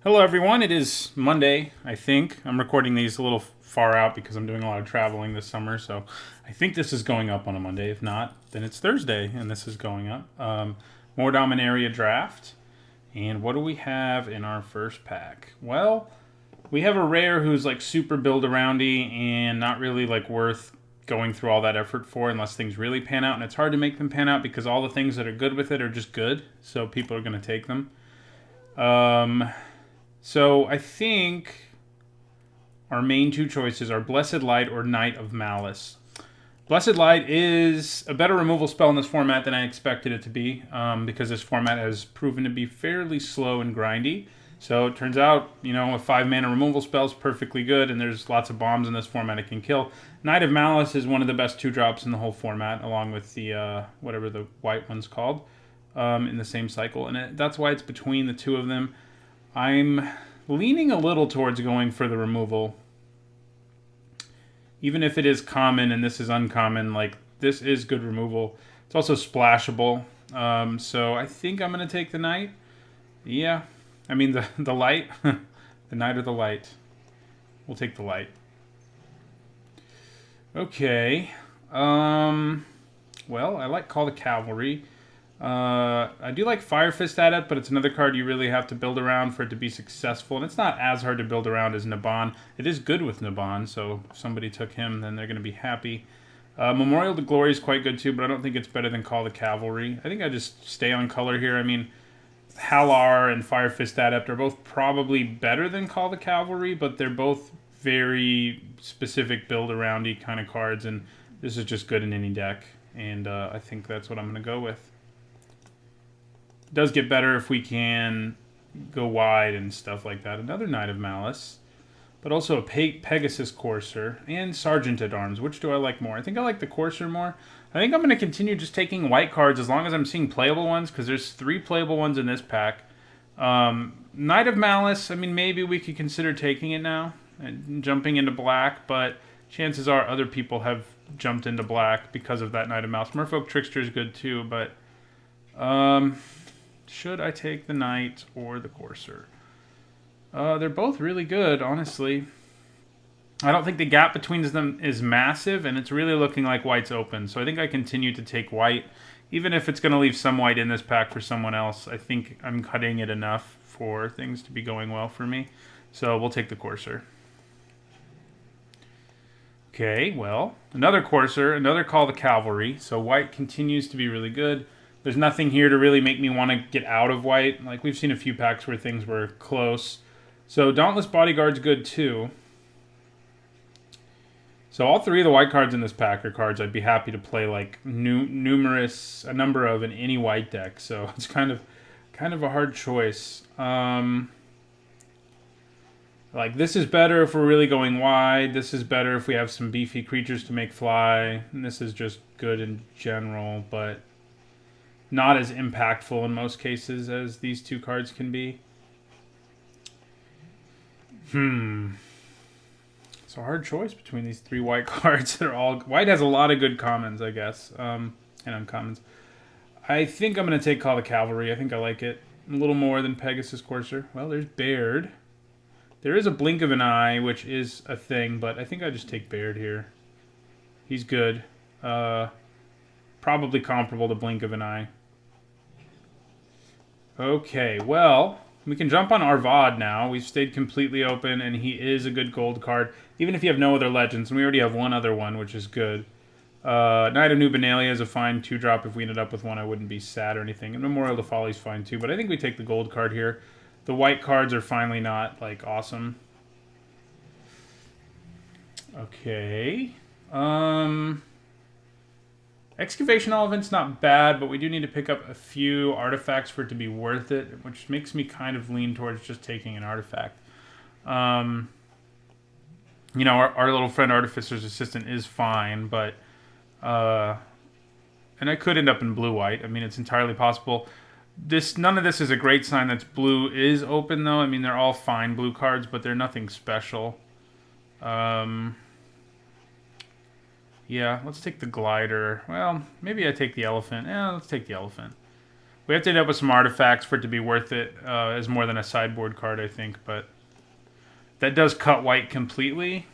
Hello, everyone. It is Monday, I think. I'm recording these a little far out because I'm doing a lot of traveling this summer, so I think this is going up on a Monday. If not, then it's Thursday, and this is going up. More Dominaria Draft. And what do we have in our first pack? Well, we have a rare who's like super build-aroundy and not really like worth going through all that effort for unless things really pan out. And it's hard to make them pan out because all the things that are good with it are just good, so people are going to take them. So I think our main two choices are Blessed Light or Knight of Malice. Blessed Light is a better removal spell in this format than I expected it to be, because this format has proven to be fairly slow and grindy. So it turns out, a 5-mana removal spell is perfectly good, and there's lots of bombs in this format it can kill. Knight of Malice is one of the best 2-drops in the whole format, along with the, whatever the white one's called, in the same cycle. And that's why it's between the two of them. I'm leaning a little towards going for the removal. Even if it is common and this is uncommon, like, this is good removal. It's also splashable. So I think I'm going to take the Knight. Yeah. I mean, the Light. The Knight or the Light. We'll take the Light. Okay. Well, I like Call the Cavalry. I do like Fire Fist Adept, but it's another card you really have to build around for it to be successful. And it's not as hard to build around as Naban. It is good with Naban, so if somebody took him, then they're going to be happy. Memorial to Glory is quite good too, but I don't think it's better than Call the Cavalry. I think I just stay on color here. I mean, Halar and Fire Fist Adept are both probably better than Call the Cavalry, but they're both very specific build-around-y kind of cards, and this is just good in any deck. And I think that's what I'm going to go with. It does get better if we can go wide and stuff like that. Another Knight of Malice, but also a Pegasus Courser and Sergeant at Arms. Which do I like more? I think I like the Courser more. I think I'm going to continue just taking white cards as long as I'm seeing playable ones, because there's 3 playable ones in this pack. Knight of Malice, I mean, maybe we could consider taking it now and jumping into black, but chances are other people have jumped into black because of that Knight of Malice. Merfolk Trickster is good too, but should I take the Knight or the Courser? They're both really good, honestly. I don't think the gap between them is massive, and it's really looking like white's open. So I think I continue to take white. Even if it's going to leave some white in this pack for someone else, I think I'm cutting it enough for things to be going well for me. So we'll take the Courser. Okay, well, another Courser, another Call the Cavalry. So white continues to be really good. There's nothing here to really make me want to get out of white. Like, we've seen a few packs where things were close. So Dauntless Bodyguard's good too. So all 3 of the white cards in this pack are cards I'd be happy to play like a number of in any white deck. So it's kind of a hard choice. Like, this is better if we're really going wide. This is better if we have some beefy creatures to make fly. And this is just good in general, but not as impactful in most cases as these 2 cards can be. It's a hard choice between these 3 white cards. They're all... White has a lot of good commons, I guess, and uncommons. I think I'm going to take Call the Cavalry. I think I like it a little more than Pegasus Courser. Well, there's Baird. There is a Blink of an Eye, which is a thing, but I think I just take Baird here. He's good. Probably comparable to Blink of an Eye. Okay, well, we can jump on Arvad now. We've stayed completely open, and he is a good gold card, even if you have no other legends, and we already have one other one, which is good. Knight of New Benalia is a fine 2-drop. If we ended up with one, I wouldn't be sad or anything. And Memorial to Folly is fine too, but I think we take the gold card here. The white cards are finally not, like, awesome. Okay. Excavation Elephant's not bad, but we do need to pick up a few artifacts for it to be worth it, which makes me kind of lean towards just taking an artifact. Our little friend Artificer's Assistant is fine, but... and I could end up in blue-white. I mean, it's entirely possible. None of this is a great sign that blue is open, though. I mean, they're all fine blue cards, but they're nothing special. Yeah, let's take the Glider. Well, maybe I take the Elephant. Yeah, let's take the Elephant. We have to end up with some artifacts for it to be worth it as more than a sideboard card, I think. But that does cut white completely.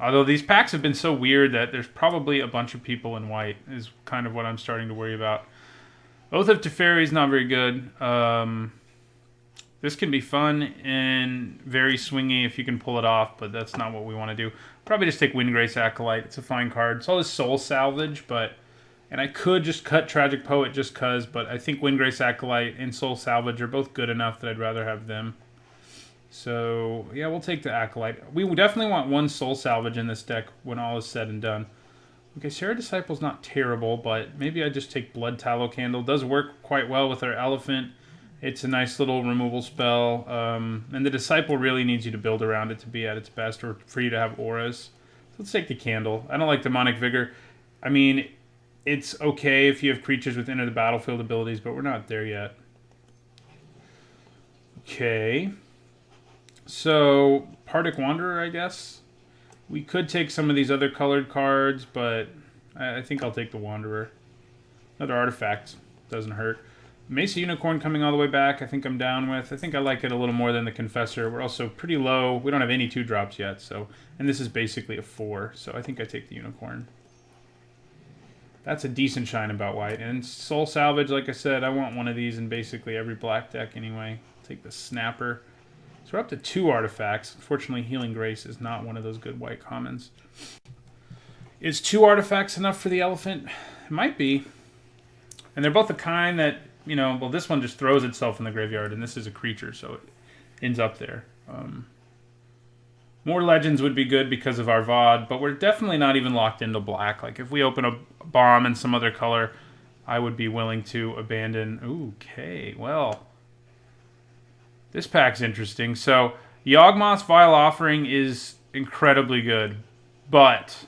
Although these packs have been so weird that there's probably a bunch of people in white is kind of what I'm starting to worry about. Oath of Teferi is not very good. This can be fun and very swingy if you can pull it off, but that's not what we want to do. Probably just take Windgrace Acolyte. It's a fine card. It's all this Soul Salvage, and I could just cut Tragic Poet just because, but I think Windgrace Acolyte and Soul Salvage are both good enough that I'd rather have them. So, yeah, we'll take the Acolyte. We definitely want one Soul Salvage in this deck when all is said and done. Okay, Serra Disciple's not terrible, but maybe I just take Blood Tallow Candle. It does work quite well with our Elephant. It's a nice little removal spell. And the Disciple really needs you to build around it to be at its best or for you to have auras. So let's take the Candle. I don't like Demonic Vigor. I mean, it's okay if you have creatures with Enter the Battlefield abilities, but we're not there yet. Okay. So, Pardic Wanderer, I guess. We could take some of these other colored cards, but I think I'll take the Wanderer. Another artifact. Doesn't hurt. Mesa Unicorn coming all the way back, I think I'm down with. I think I like it a little more than the Confessor. We're also pretty low. We don't have any 2-drops yet, so... And this is basically a 4, so I think I take the Unicorn. That's a decent shine about white. And Soul Salvage, like I said, I want one of these in basically every black deck anyway. Take the Snapper. So we're up to 2 artifacts. Unfortunately, Healing Grace is not one of those good white commons. Is 2 artifacts enough for the Elephant? It might be. And they're both the kind that, you know, well, this one just throws itself in the graveyard, and this is a creature, so it ends up there. More Legends would be good because of our VOD, but we're definitely not even locked into black. Like, if we open a bomb in some other color, I would be willing to abandon... Okay, well... This pack's interesting. So, Yawgmoth's Vile Offering is incredibly good, but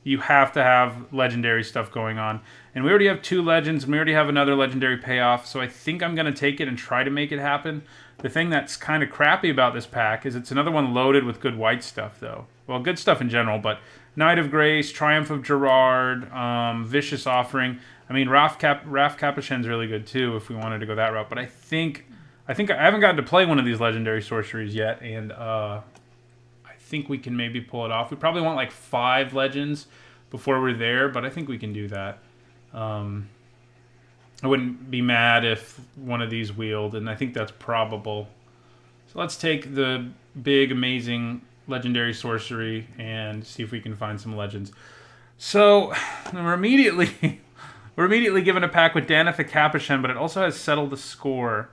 you have to have legendary stuff going on. And we already have 2 legends, and we already have another legendary payoff, so I think I'm going to take it and try to make it happen. The thing that's kind of crappy about this pack is it's another one loaded with good white stuff, though. Well, good stuff in general, but Knight of Grace, Triumph of Gerard, Vicious Offering. I mean, Wrath Capuchin's really good, too, if we wanted to go that route, but I think I haven't gotten to play one of these legendary sorceries yet, and I think we can maybe pull it off. We probably want like 5 legends before we're there, but I think we can do that. I wouldn't be mad if one of these wheeled, and I think that's probable. So let's take the big, amazing legendary sorcery and see if we can find some legends. So we're immediately given a pack with Daneth the Capuchin, but it also has Settle the Score.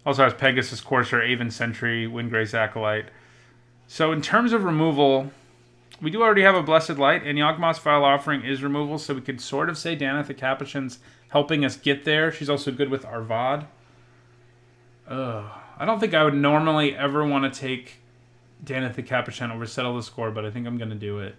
Also has Pegasus Courser, Aven Sentry, Windgrace Acolyte. So in terms of removal, we do already have a Blessed Light, and Yawgmoth's Vile Offering is removal, so we could sort of say Daneth the Capuchin's helping us get there. She's also good with our VOD. I don't think I would normally ever want to take Daneth the Capuchin over Settle the Score, but I think I'm going to do it.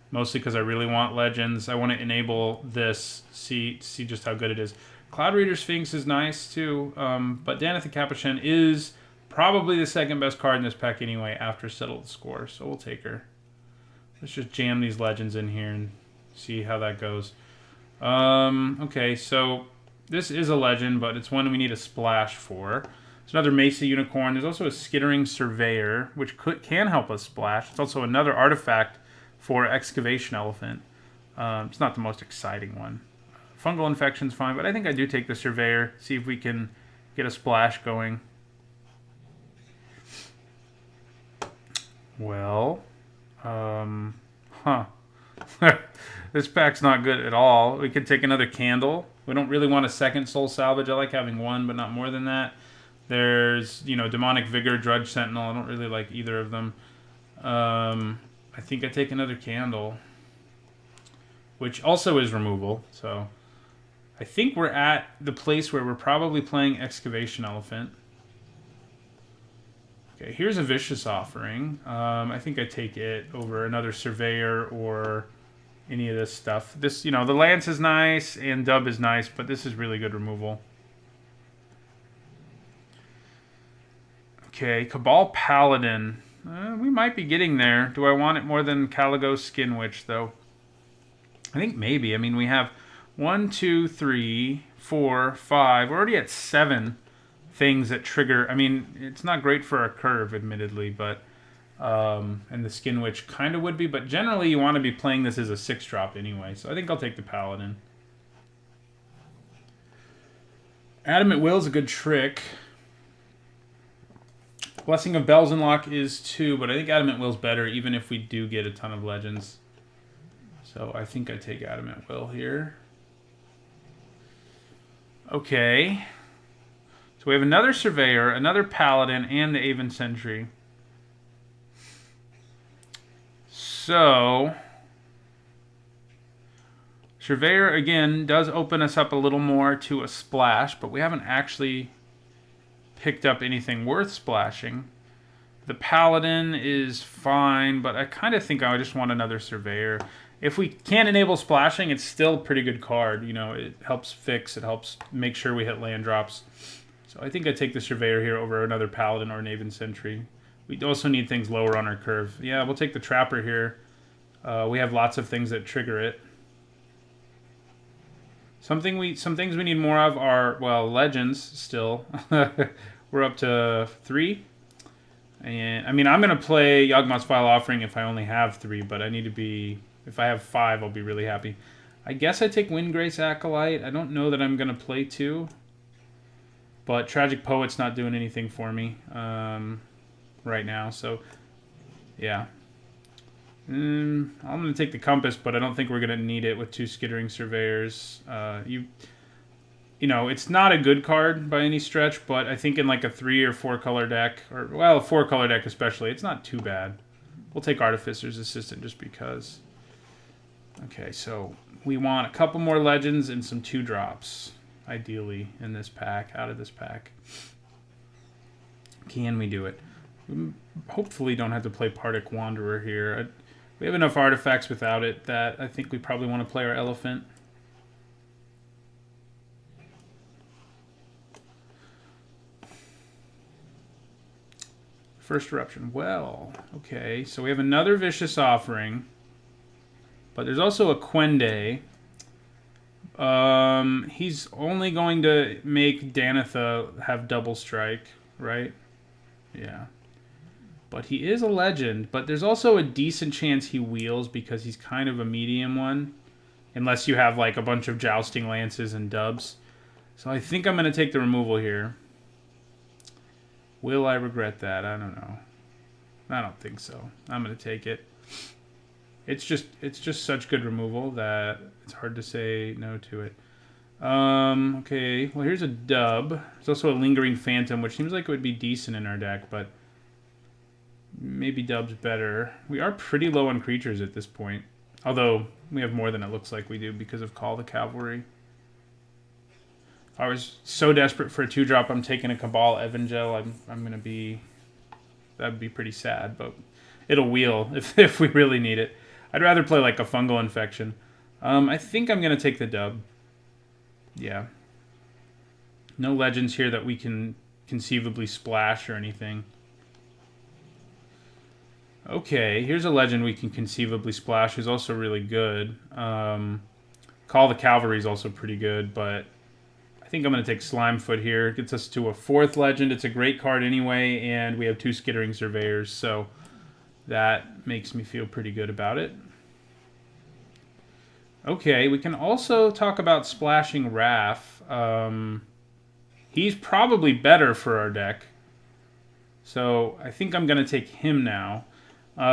Mostly because I really want legends. I want to enable this, see just how good it is. Cloud Reader Sphinx is nice, too, but Daneth the Capuchin is probably the second best card in this pack anyway after Settle the Score, so we'll take her. Let's just jam these legends in here and see how that goes. Okay, so this is a legend, but it's one we need a splash for. There's another Mesa Unicorn. There's also a Skittering Surveyor, which can help us splash. It's also another artifact for Excavation Elephant. It's not the most exciting one. Fungal Infection's fine, but I think I do take the Surveyor, see if we can get a splash going. Well, this pack's not good at all. We could take another Candle. We don't really want a second Soul Salvage. I like having one, but not more than that. There's, Demonic Vigor, Drudge Sentinel. I don't really like either of them. I think I take another Candle, which also is removal, so... I think we're at the place where we're probably playing Excavation Elephant. Okay, here's a Vicious Offering. I think I take it over another Surveyor or any of this stuff. This, the Lance is nice and Dub is nice, but this is really good removal. Okay, Cabal Paladin. We might be getting there. Do I want it more than Caligo Skin Witch, though? I think maybe. I mean, we have 1, 2, 3, 4, 5. We're already at 7 things that trigger. I mean, it's not great for our curve, admittedly, but and the Skin Witch kind of would be. But generally, you want to be playing this as a 6-drop anyway. So I think I'll take the Paladin. Adamant Will is a good trick. Blessing of Bells Unlock is 2, but I think Adamant Will's better, even if we do get a ton of legends. So I think I take Adamant Will here. Okay. So we have another Surveyor, another Paladin, and the Aven Sentry. So Surveyor, again, does open us up a little more to a splash, but we haven't actually picked up anything worth splashing. The Paladin is fine, but I kind of think I just want another Surveyor. If we can't enable splashing, it's still a pretty good card. You know, it helps fix, it helps make sure we hit land drops. So I think I take the Surveyor here over another Paladin or an Aven Sentry. We also need things lower on our curve. Yeah, we'll take the Trapper here. We have lots of things that trigger it. Some things we need more of are, well, legends still. We're up to 3. And I mean, I'm going to play Yawgmoth's Vile Offering if I only have 3, but I need to be, if I have 5, I'll be really happy. I guess I take Windgrace Acolyte. I don't know that I'm going to play 2. But Tragic Poet's not doing anything for me right now, so yeah. I'm going to take the Compass, but I don't think we're going to need it with 2 Skittering Surveyors. You know, it's not a good card by any stretch, but I think in like a 3 or 4 color deck, or well, a 4 color deck especially, it's not too bad. We'll take Artificer's Assistant just because. Okay, so we want a couple more legends and some 2-drops, ideally, in this pack, out of this pack. Can we do it? We hopefully don't have to play Partick Wanderer here. We have enough artifacts without it that I think we probably want to play our Elephant. First Eruption. Well, okay. So we have another Vicious Offering. But there's also a Quende. He's only going to make Danitha have double strike, right? Yeah. But he is a legend. But there's also a decent chance he wheels because he's kind of a medium one. Unless you have like a bunch of Jousting Lances and dubs. So I think I'm going to take the removal here. Will I regret that? I don't know. I don't think so. I'm going to take it. It's just such good removal that it's hard to say no to it. Okay, well here's a dub. There's also a Lingering Phantom, which seems like it would be decent in our deck, but maybe dub's better. We are pretty low on creatures at this point, although we have more than it looks like we do because of Call the Cavalry. If I was so desperate for a 2-drop, I'm taking a Cabal Evangel. I'm gonna be, that'd be pretty sad, but it'll wheel if we really need it. I'd rather play like a Fungal Infection. I think I'm going to take the dub. Yeah. No legends here that we can conceivably splash or anything. Okay, here's a legend we can conceivably splash who's also really good. Call the Cavalry is also pretty good, but I think I'm going to take Slimefoot here. It gets us to a 4th legend. It's a great card anyway, and we have 2 Skittering Surveyors, so that makes me feel pretty good about it. Okay, we can also talk about splashing Wrath. He's probably better for our deck. So I think I'm going to take him now.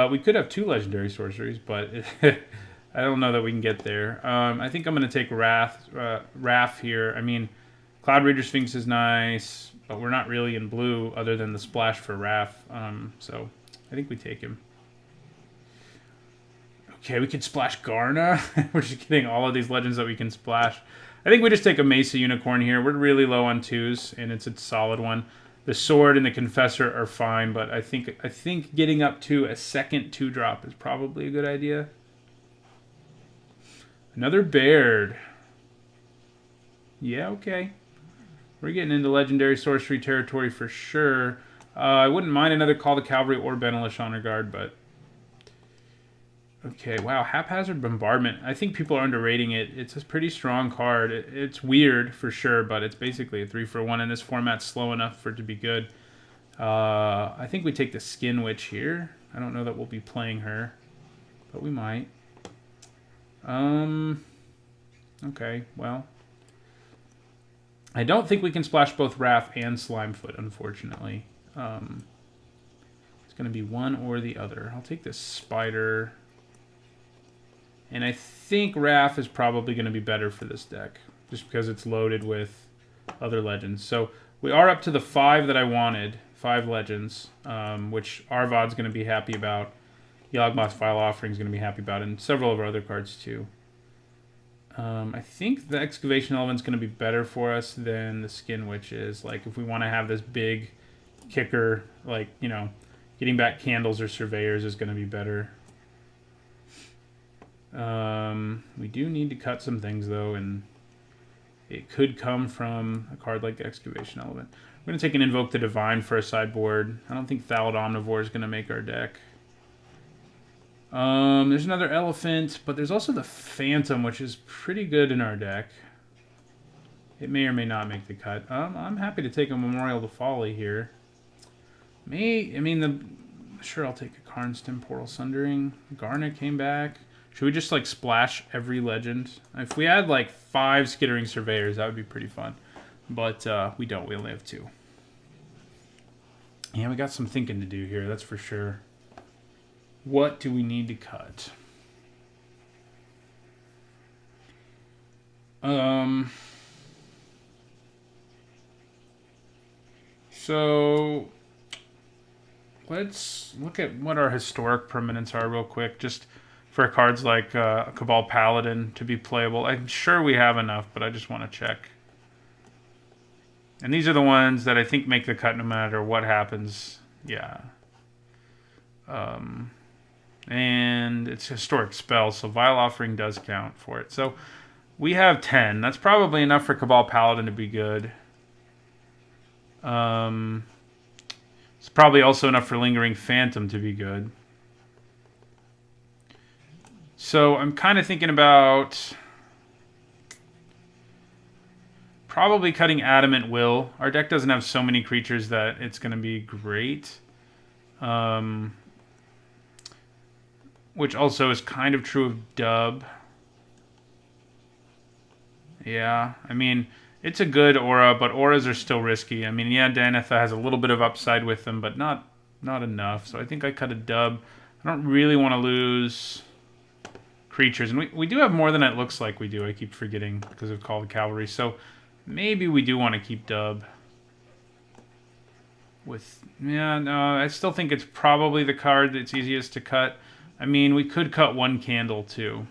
We could have 2 legendary sorceries, but I don't know that we can get there. I think I'm going to take Wrath here. I mean, Cloud Reader Sphinx is nice, but we're not really in blue other than the splash for Wrath. So I think we take him. Okay, we could splash Garna. We're just getting all of these legends that we can splash. I think we just take a Mesa Unicorn here. We're really low on 2s, and it's a solid one. The Sword and the Confessor are fine, but I think getting up to a second 2-drop is probably a good idea. Another Baird. Yeah, okay. We're getting into legendary sorcery territory for sure. I wouldn't mind another Call the Cavalry or Benelish Honor Guard, but Okay, wow, Haphazard Bombardment. I think people are underrating it. It's a pretty strong card. It's weird for sure, but it's basically a 3-for-1 in this format, slow enough for it to be good. I think we take the Skin Witch here. I don't know that we'll be playing her, but we might. Okay, well. I don't think we can splash both Wrath and Slimefoot, unfortunately. It's going to be one or the other. I'll take this Spider. And I think Wrath is probably going to be better for this deck, just because it's loaded with other legends. So we are up to the 5 that I wanted, 5 legends, which Arvod's going to be happy about. Yawgmoth's Vile Offering is going to be happy about, and several of our other cards too. I think the Excavation Element's going to be better for us than the Skin Witch is. Like, if we want to have this big kicker, like, you know, getting back Candles or Surveyors is going to be better. We do need to cut some things, though, and it could come from a card like the Excavation Element. We're going to take an Invoke the Divine for a sideboard. I don't think Thallid Omnivore is going to make our deck. There's another Elephant, but there's also the Phantom, which is pretty good in our deck. It may or may not make the cut. I'm happy to take a Memorial to Folly here. Sure, I'll take a Karnston, Portal Sundering. Garnet came back. Should we just, like, splash every legend? If we had, like, 5 Skittering Surveyors, that would be pretty fun. But we don't. We only have 2. Yeah, we got some thinking to do here, that's for sure. What do we need to cut? So let's look at what our historic permanents are real quick, just for cards like Cabal Paladin to be playable. I'm sure we have enough, but I just want to check. And these are the ones that I think make the cut no matter what happens. Yeah. And it's historic spells, so Vile Offering does count for it. So we have 10. That's probably enough for Cabal Paladin to be good. It's probably also enough for Lingering Phantom to be good. So I'm kind of thinking about probably cutting Adamant Will. Our deck doesn't have so many creatures that it's going to be great. Which also is kind of true of Dub. Yeah, I mean, it's a good aura, but auras are still risky. I mean, yeah, Danitha has a little bit of upside with them, but not enough. So I think I cut a Dub. I don't really want to lose creatures. And we do have more than it looks like we do. I keep forgetting because of Call the Cavalry. So maybe we do want to keep Dub. I still think it's probably the card that's easiest to cut. I mean, we could cut one candle, too.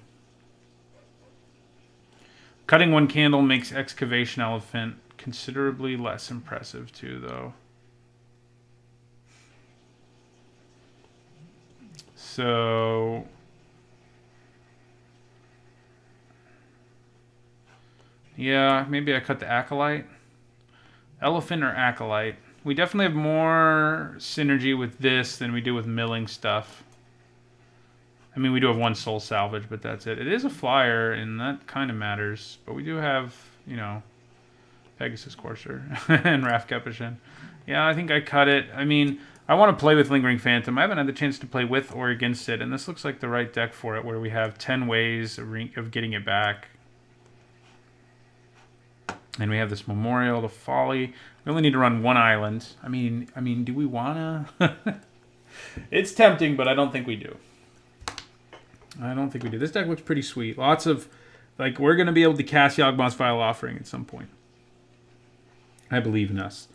Cutting one candle makes Excavation Elephant considerably less impressive, too, though. So yeah, maybe I cut the Acolyte. Elephant or Acolyte. We definitely have more synergy with this than we do with milling stuff. I mean, we do have one Soul Salvage, but that's it. It is a flyer, and that kind of matters. But we do have, you know, Pegasus Courser and Wrath Capuchin. Yeah, I think I cut it. I mean, I want to play with Lingering Phantom. I haven't had the chance to play with or against it, and this looks like the right deck for it, where we have 10 ways of getting it back. And we have this Memorial to Folly. We only need to run one island. I mean, do we wanna? It's tempting, but I don't think we do. This deck looks pretty sweet. Lots of, like, we're gonna be able to cast Yawgmoth's Vile Offering at some point. I believe in us.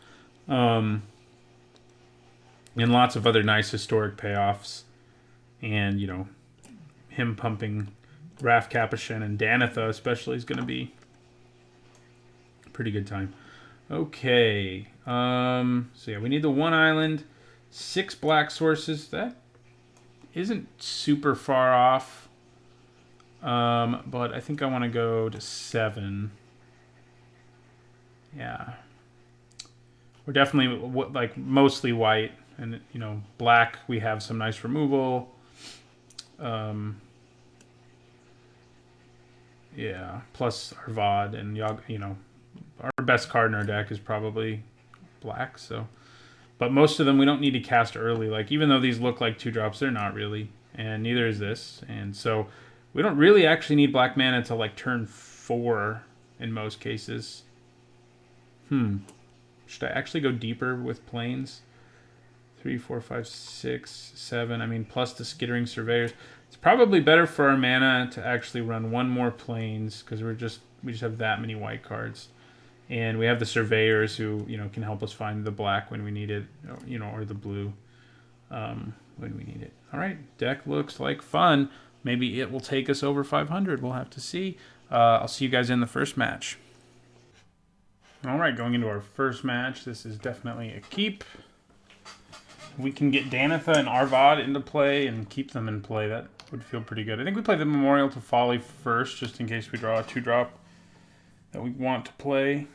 And lots of other nice historic payoffs. And, you know, him pumping Wrath Capuchin and Danitha especially is gonna be pretty good time. Okay. So yeah, we need the one island, 6 black sources. That isn't super far off. But I think I want to go to 7. Yeah. We're definitely like mostly white, and you know, black we have some nice removal. Yeah, plus our VOD and you know, our best card in our deck is probably black. So, but most of them we don't need to cast early. Like even though these look like 2-drops, they're not really, and neither is this. And so we don't really actually need black mana until like turn 4 in most cases. Should I actually go deeper with planes? 3, 4, 5, 6, 7. I mean, plus the Skittering Surveyors. It's probably better for our mana to actually run one more planes because we just have that many white cards, and we have the Surveyors who can help us find the black when we need it, or the blue when we need it. All right, deck looks like fun. Maybe it will take us over 500. We'll have to see. I'll see you guys in the first match. All right, going into our first match. This is definitely a keep. We can get Danitha and Arvad into play and keep them in play. That would feel pretty good. I think we play the Memorial to Folly first, just in case we draw a 2-drop that we want to play.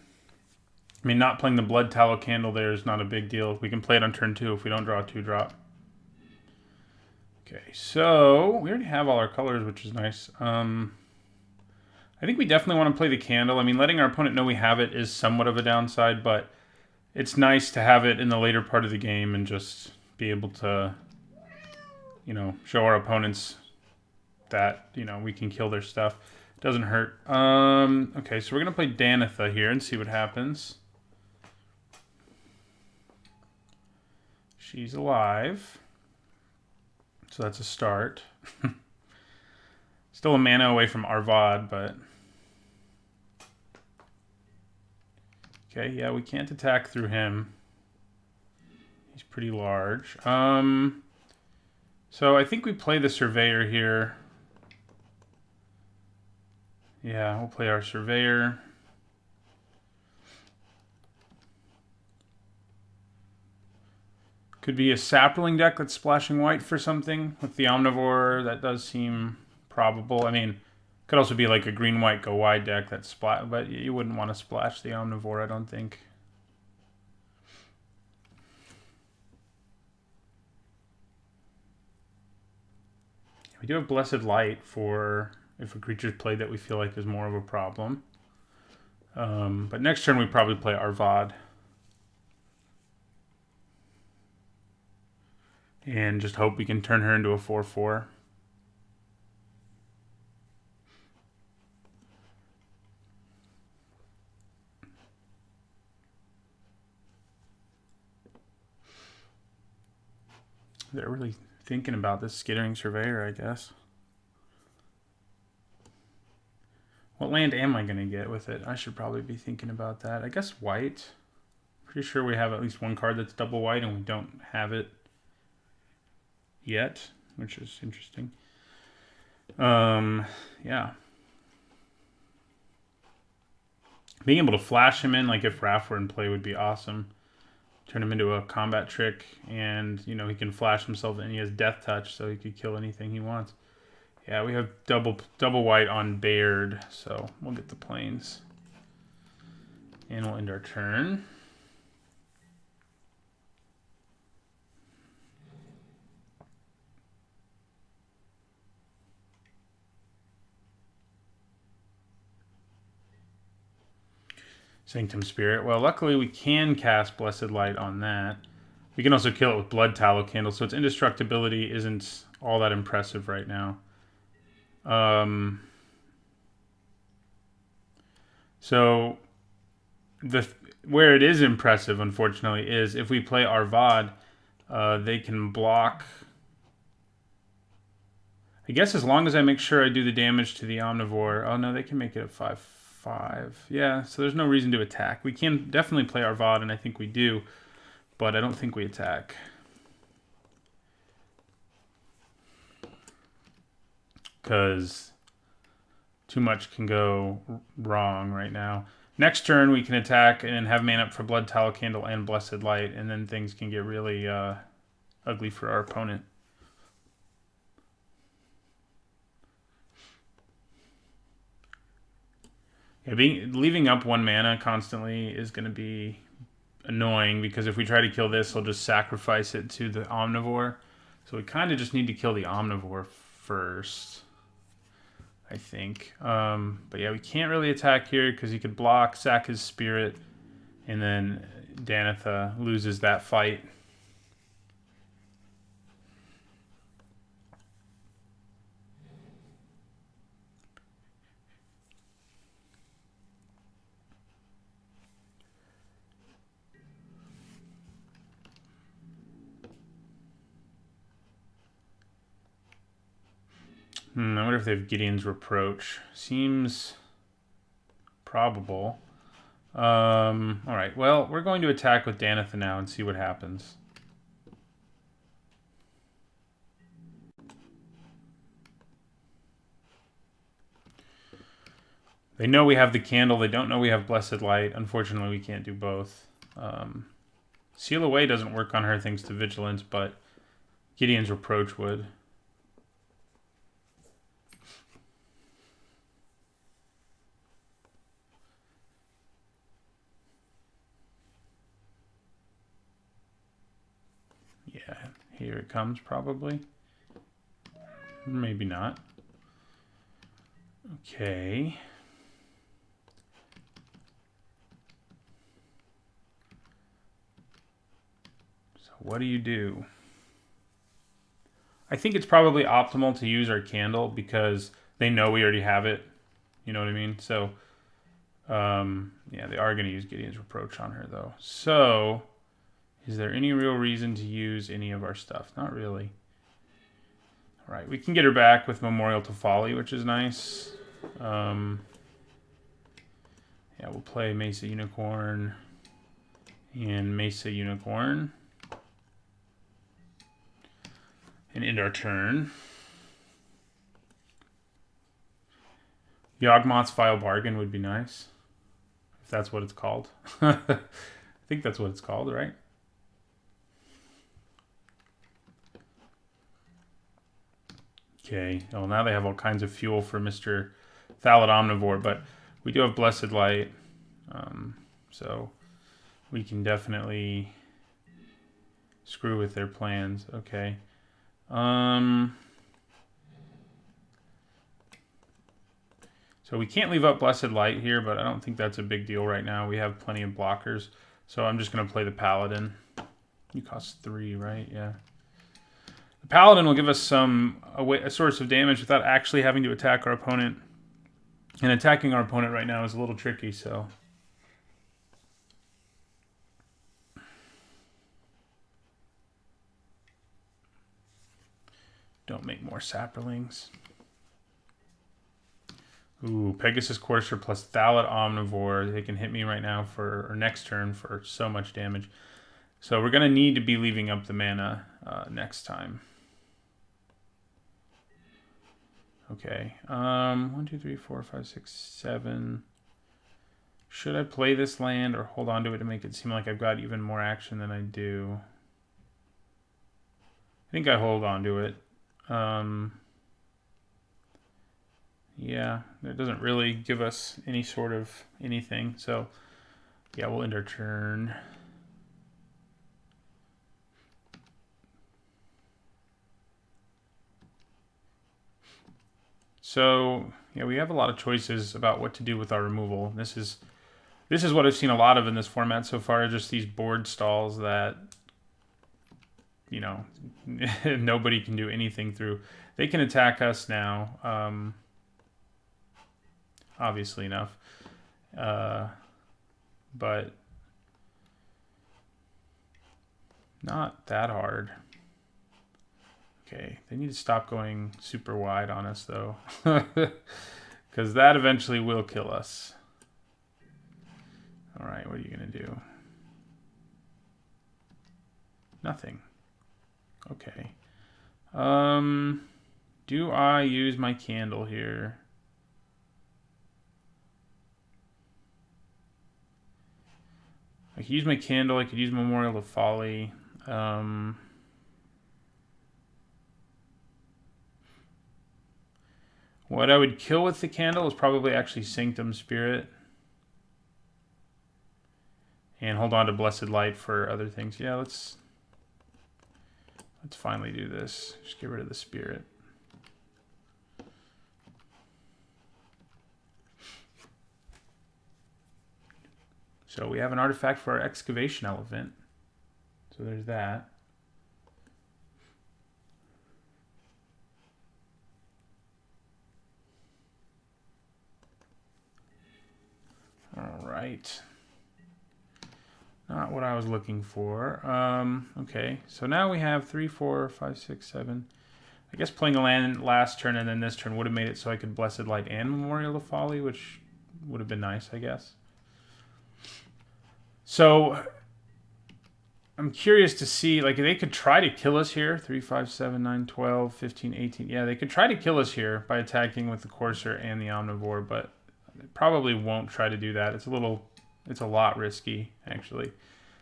I mean, not playing the Blood Tallow Candle there is not a big deal. We can play it on turn 2 if we don't draw a 2-drop. Okay, so we already have all our colors, which is nice. I think we definitely want to play the Candle. I mean, letting our opponent know we have it is somewhat of a downside, but it's nice to have it in the later part of the game and just be able to, show our opponents that, we can kill their stuff. Doesn't hurt. Okay, so we're going to play Danitha here and see what happens. She's alive. So that's a start. Still a mana away from Arvad, but... Okay, yeah, we can't attack through him. He's pretty large. So I think we play the Surveyor here. Yeah, we'll play our Surveyor. Could be a Sapling deck that's splashing white for something. With the Omnivore, that does seem probable. I mean, could also be like a green-white go-wide deck that's splash, but you wouldn't want to splash the Omnivore, I don't think. We do have Blessed Light for if a creature's played that we feel like is more of a problem. But next turn we probably play Arvad. And just hope we can turn her into a 4/4. They're really thinking about this Skittering Surveyor, I guess. What land am I going to get with it? I should probably be thinking about that. I guess white. Pretty sure we have at least one card that's double white, and we don't have it yet, which is interesting. Yeah. Being able to flash him in, like if Raph were in play, would be awesome. Turn him into a combat trick, and he can flash himself, and he has Death Touch, so he could kill anything he wants. Yeah, we have double white on Baird, so we'll get the plains. And we'll end our turn. Sanctum Spirit. Well, luckily we can cast Blessed Light on that. We can also kill it with Blood Tallow Candle, so its indestructibility isn't all that impressive right now. So where it is impressive, unfortunately, is if we play Arvad, they can block. I guess as long as I make sure I do the damage to the Omnivore. Oh no, they can make it a 5/5. Yeah, so there's no reason to attack. We can definitely play Arvad, and I think we do, but I don't think we attack. Because too much can go wrong right now. Next turn, we can attack and have mana up for Blood Tallow Candle and Blessed Light, and then things can get really ugly for our opponent. Yeah, leaving up one mana constantly is going to be annoying, because if we try to kill this, he'll just sacrifice it to the Omnivore. So we kind of just need to kill the Omnivore first, I think. But yeah, we can't really attack here because he could block, sack his spirit, and then Danitha loses that fight. I wonder if they have Gideon's Reproach. Seems probable. Alright, well, we're going to attack with Danitha now and see what happens. They know we have the candle. They don't know we have Blessed Light. Unfortunately, we can't do both. Seal Away doesn't work on her thanks to Vigilance, but Gideon's Reproach would. Yeah, here it comes probably. Maybe not. Okay. So what do you do? I think it's probably optimal to use our candle because they know we already have it. You know what I mean? So, yeah, they are going to use Gideon's Reproach on her, though. So, is there any real reason to use any of our stuff? Not really. All right, we can get her back with Memorial to Folly, which is nice. Yeah, we'll play Mesa Unicorn and Mesa Unicorn. And end our turn. Yawgmoth's Vile Bargain would be nice. If that's what it's called. I think that's what it's called, right? Okay. Well, now they have all kinds of fuel for Mr. Thallid Omnivore, but we do have Blessed Light. So we can definitely screw with their plans. Okay. So we can't leave up Blessed Light here, but I don't think that's a big deal right now. We have plenty of blockers. So I'm just going to play the Paladin. You cost 3, right? Yeah. The Paladin will give us a source of damage without actually having to attack our opponent. And attacking our opponent right now is a little tricky, so... Don't make more Saprolings. Ooh, Pegasus Courser plus Thallid Omnivore. They can hit me right now or next turn for so much damage. So we're going to need to be leaving up the mana next time. Okay. 1, 2, 3, 4, 5, 6, 7. Should I play this land or hold on to it to make it seem like I've got even more action than I do? I think I hold on to it. Yeah, it doesn't really give us any sort of anything. So, yeah, we'll end our turn. So, yeah, we have a lot of choices about what to do with our removal. This is what I've seen a lot of in this format so far, just these board stalls that, you know, nobody can do anything through. They can attack us now, obviously enough. But not that hard. Okay, they need to stop going super wide on us, though. Because that eventually will kill us. Alright, what are you going to do? Nothing. Okay. Do I use my candle here? I could use my candle. I could use Memorial to Folly. What I would kill with the candle is probably actually Sanctum Spirit. And hold on to Blessed Light for other things. Yeah, let's finally do this. Just get rid of the spirit. So we have an artifact for our excavation elephant. So there's that. All right. Not what I was looking for. Okay, so now we have 3, 4, 5, 6, 7. I guess playing a land last turn and then this turn would have made it so I could Blessed Light and Memorial of Folly, which would have been nice, I guess. So I'm curious to see, like, they could try to kill us here. 3, 5, 7, 9, 12, 15, 18. Yeah, they could try to kill us here by attacking with the Courser and the Omnivore, but they probably won't try to do that. It's a lot risky, actually.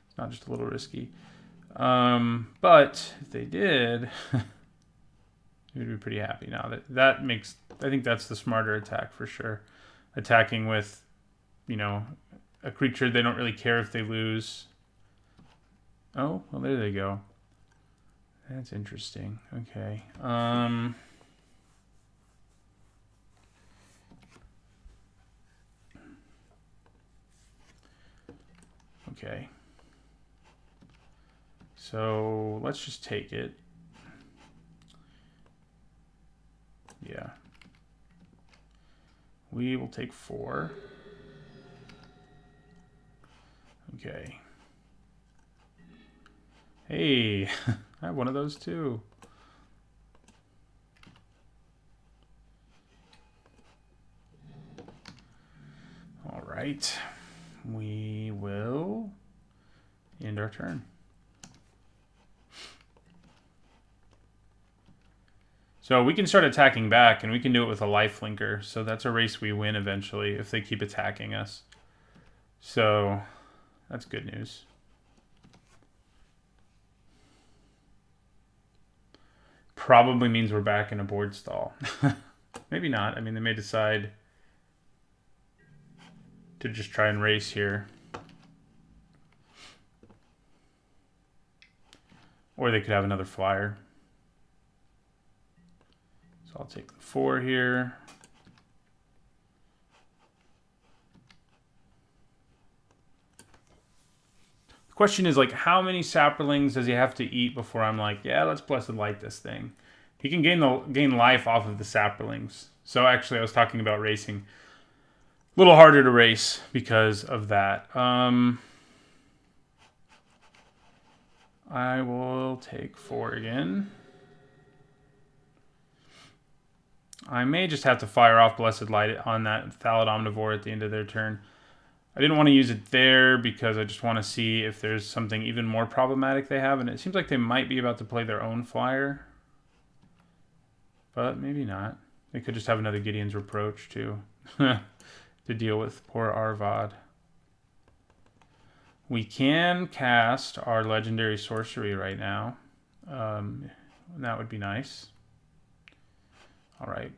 It's not just a little risky. But if they did, we'd be pretty happy now. That makes, I think that's the smarter attack for sure. Attacking with, you know, a creature they don't really care if they lose. Oh, well, there they go. That's interesting. Okay. Okay. So let's just take it. Yeah. We will take 4. Okay. Hey, I have one of those too. All right. We will end our turn. So we can start attacking back, and we can do it with a lifelinker. So that's a race we win eventually if they keep attacking us. So that's good news. Probably means we're back in a board stall. Maybe not. I mean, they may decide to just try and race here. Or they could have another flyer. So I'll take the 4 here. The question is, like, how many saplings does he have to eat before I'm like, yeah, let's Blessed Light this thing? He can gain life off of the saplings. So actually, I was talking about racing. A little harder to race because of that. I will take 4 again. I may just have to fire off Blessed Light on that Thallid Omnivore at the end of their turn. I didn't want to use it there because I just want to see if there's something even more problematic they have. And it seems like they might be about to play their own flyer. But maybe not. They could just have another Gideon's Reproach too. To deal with poor Arvad. We can cast our Legendary Sorcery right now. That would be nice. All right.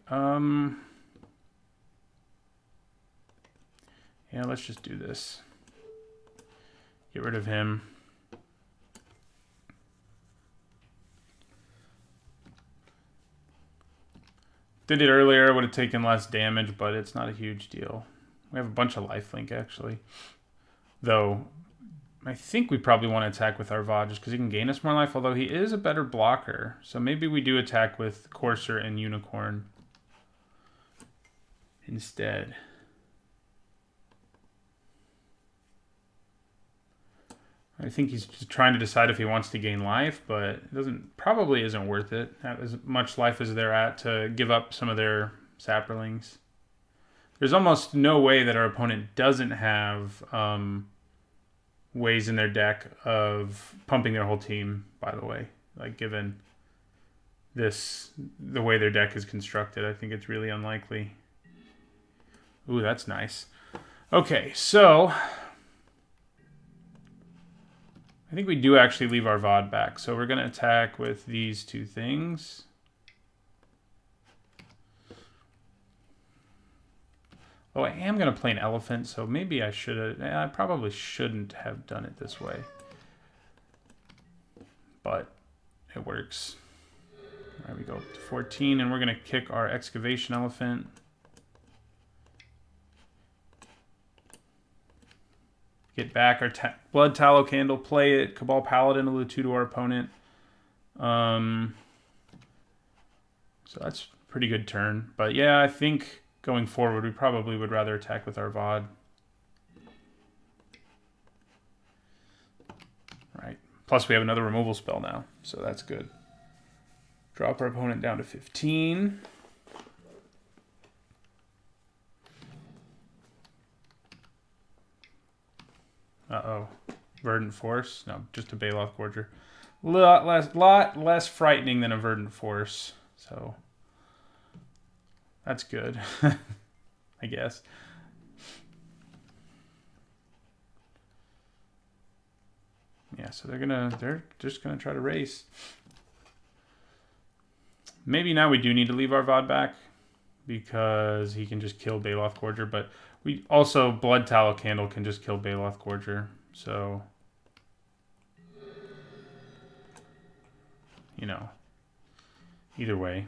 Yeah, let's just do this. Get rid of him. Did it earlier, would have taken less damage, but it's not a huge deal. We have a bunch of lifelink, actually. Though, I think we probably want to attack with Arvad just because he can gain us more life, although he is a better blocker. So maybe we do attack with Courser and Unicorn instead. I think he's just trying to decide if he wants to gain life, but it probably isn't worth it. Have as much life as they're at to give up some of their saplings. There's almost no way that our opponent doesn't have ways in their deck of pumping their whole team, by the way. Like, given the way their deck is constructed, I think it's really unlikely. Ooh, that's nice. Okay, so I think we do actually leave our VOD back. So we're going to attack with these 2 things. Oh, I am going to play an elephant, so maybe I probably shouldn't have done it this way. But it works. There we go, to 14, and we're going to kick our excavation elephant. get back our Blood Tallow Candle, play it, Cabal Paladin will do 2 to our opponent. So that's a pretty good turn. But yeah, I think going forward, we probably would rather attack with our VOD. Right. Plus, we have another removal spell now, so that's good. Drop our opponent down to 15. Uh-oh. Verdant Force? No, just a Baloth Gorger. Lot less frightening than a Verdant Force, so that's good, I guess. Yeah, so they're just gonna try to race. Maybe now we do need to leave our VOD back because he can just kill Baloth Gorger, but we also Blood Tallow Candle can just kill Baloth Gorger, so you know, either way.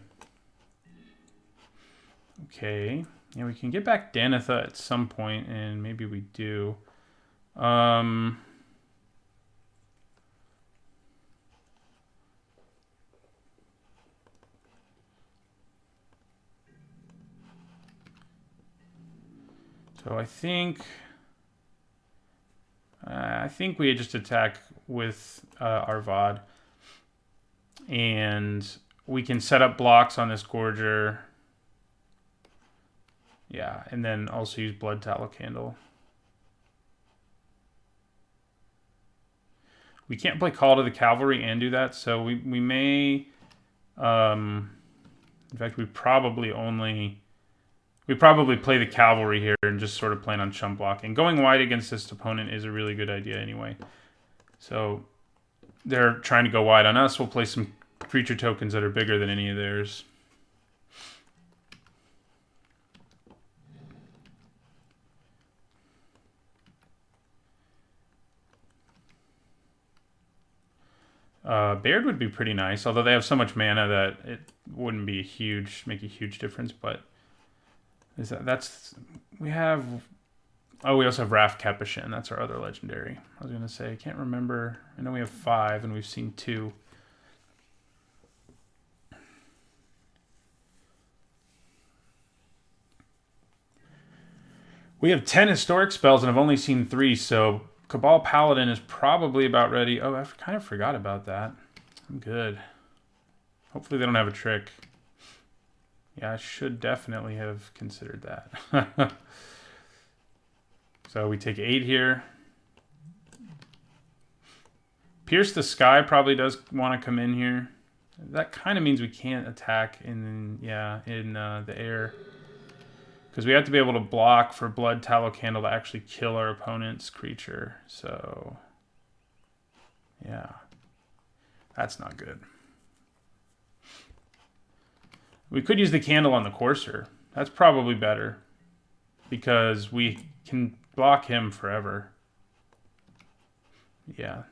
Okay, yeah, we can get back Danitha at some point, and maybe we do. So I think we just attack with our VOD, and we can set up blocks on this Gorger. Yeah, and then also use Blood Tallow Candle. We can't play Call to the Cavalry and do that, so we may... in fact, we probably play the Cavalry here and just sort of plan on chump blocking. Going wide against this opponent is a really good idea anyway. So they're trying to go wide on us. We'll play some creature tokens that are bigger than any of theirs. Baird would be pretty nice, although they have so much mana that it wouldn't be make a huge difference. But we also have Raft Capuchin. That's our other legendary. I was gonna say I can't remember. I know we have 5 and we've seen 2. We have 10 historic spells and I've only seen 3, so Cabal Paladin is probably about ready. Oh, I kind of forgot about that. I'm good. Hopefully they don't have a trick. Yeah, I should definitely have considered that. So we take 8 here. Pierce the Sky probably does want to come in here. That kind of means we can't attack in the air. Because we have to be able to block for Blood Tallow Candle to actually kill our opponent's creature. So, yeah. That's not good. We could use the candle on the Courser. That's probably better. Because we can block him forever. Yeah.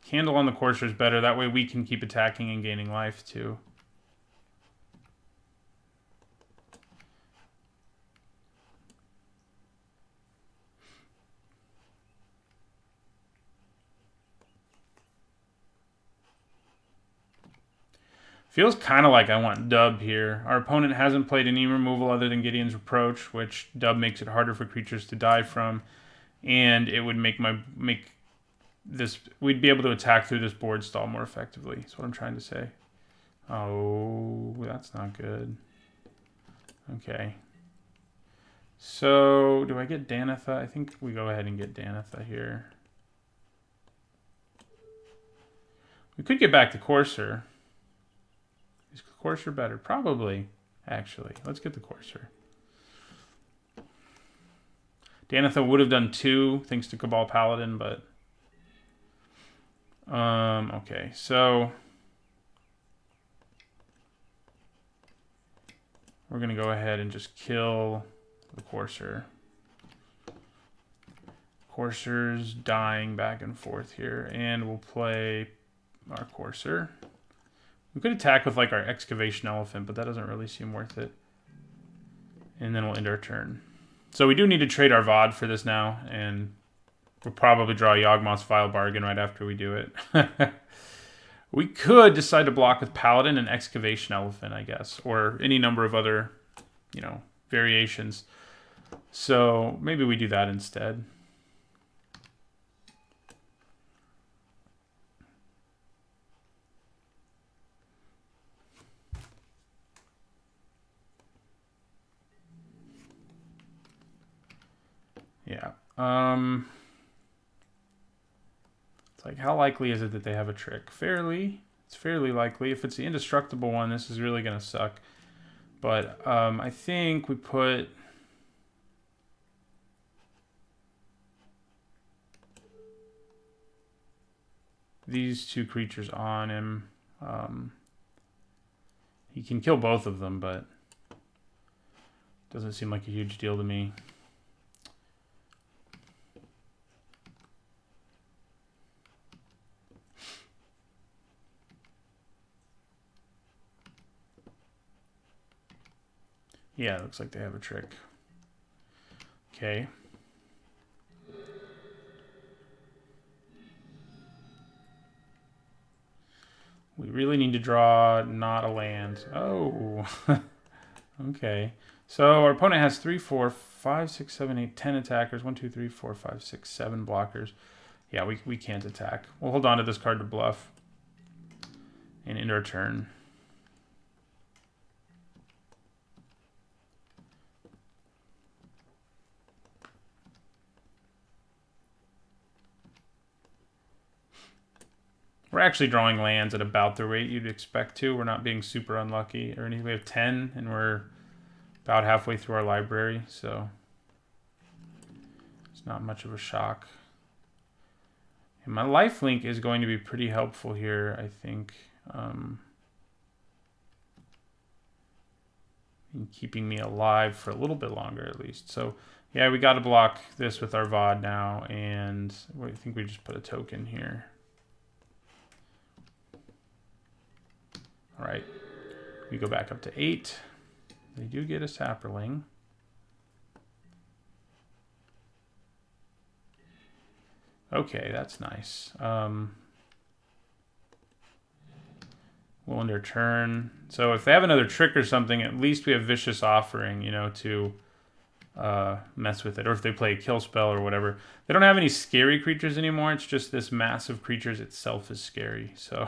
Candle on the Courser is better. That way we can keep attacking and gaining life too. Feels kind of like I want Dub here. Our opponent hasn't played any removal other than Gideon's Reproach, which Dub makes it harder for creatures to die from, and it would we'd be able to attack through this board stall more effectively. That's what I'm trying to say. Oh, that's not good. Okay. So, do I get Danitha? I think we go ahead and get Danitha here. We could get back to Courser. Is Courser better? Probably, actually. Let's get the Courser. Danitha would have done 2 thanks to Cabal Paladin, but... okay, so... we're going to go ahead and just kill the Courser. Courser's dying back and forth here, and we'll play our Courser. We could attack with like our Excavation Elephant, but that doesn't really seem worth it. And then we'll end our turn. So we do need to trade our VOD for this now, and We'll probably draw a Yawgmoth's Vile Bargain right after we do it. We could decide to block with Paladin and Excavation Elephant, I guess, or any number of other, variations. So maybe we do that instead. Yeah. It's like, how likely is it that they have a trick? It's fairly likely. If it's the indestructible one, this is really going to suck. But I think we put... these two creatures on him. He can kill both of them, but doesn't seem like a huge deal to me. Yeah, it looks like they have a trick. Okay. We really need to draw not a land. Oh. Okay. So our opponent has 3, 4, 5, 6, 7, 8, 10 attackers. 1, 2, 3, 4, 5, 6, 7 blockers. Yeah, we can't attack. We'll hold on to this card to bluff. And end our turn. We're actually drawing lands at about the rate you'd expect to. We're not being super unlucky or anything. We have 10, and we're about halfway through our library, so it's not much of a shock. And my lifelink is going to be pretty helpful here, I think, in keeping me alive for a little bit longer at least. So, yeah, we got to block this with our VOD now, and I think we just put a token here. All right, we go back up to 8. They do get a Sapperling. Okay, that's nice. We'll end our turn. So if they have another trick or something, at least we have Vicious Offering, to mess with it. Or if they play a kill spell or whatever. They don't have any scary creatures anymore. It's just this massive creatures itself is scary. So...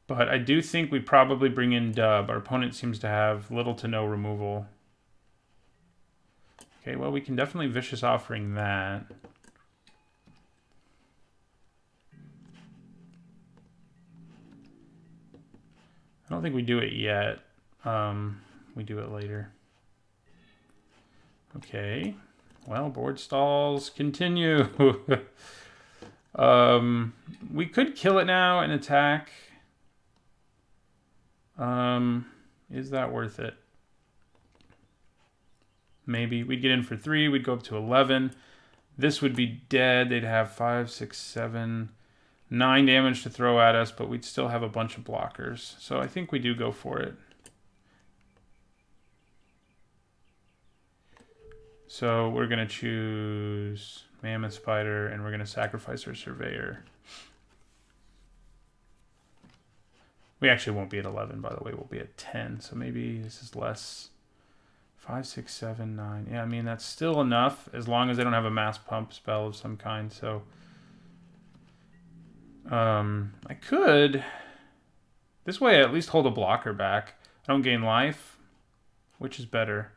But I do think we probably bring in Dub. Our opponent seems to have little to no removal. Okay, well, we can definitely Vicious Offering that. I don't think we do it yet. We do it later. Okay. Well, board stalls continue. We could kill it now and attack. Is that worth it? Maybe. We'd get in for 3. We'd go up to 11. This would be dead. They'd have 5, 6, 7, 9 damage to throw at us, but we'd still have a bunch of blockers. So I think we do go for it. So we're going to choose Mammoth Spider, and we're going to sacrifice our Surveyor. We actually won't be at 11, by the way. We'll be at 10, so maybe this is less. 5, 6, 7, 9. Yeah, I mean, that's still enough, as long as they don't have a mass pump spell of some kind, so... I could... This way I at least hold a blocker back. I don't gain life, which is better.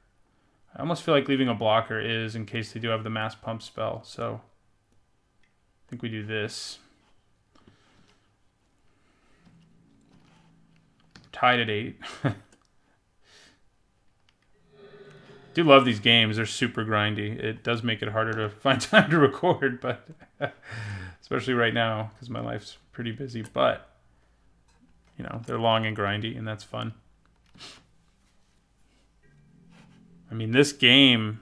I almost feel like leaving a blocker is in case they do have the mass pump spell, so... I think we do this. Tied at 8. Do love these games. They're super grindy. It does make it harder to find time to record, but especially right now because my life's pretty busy. But they're long and grindy, and that's fun. I mean, this game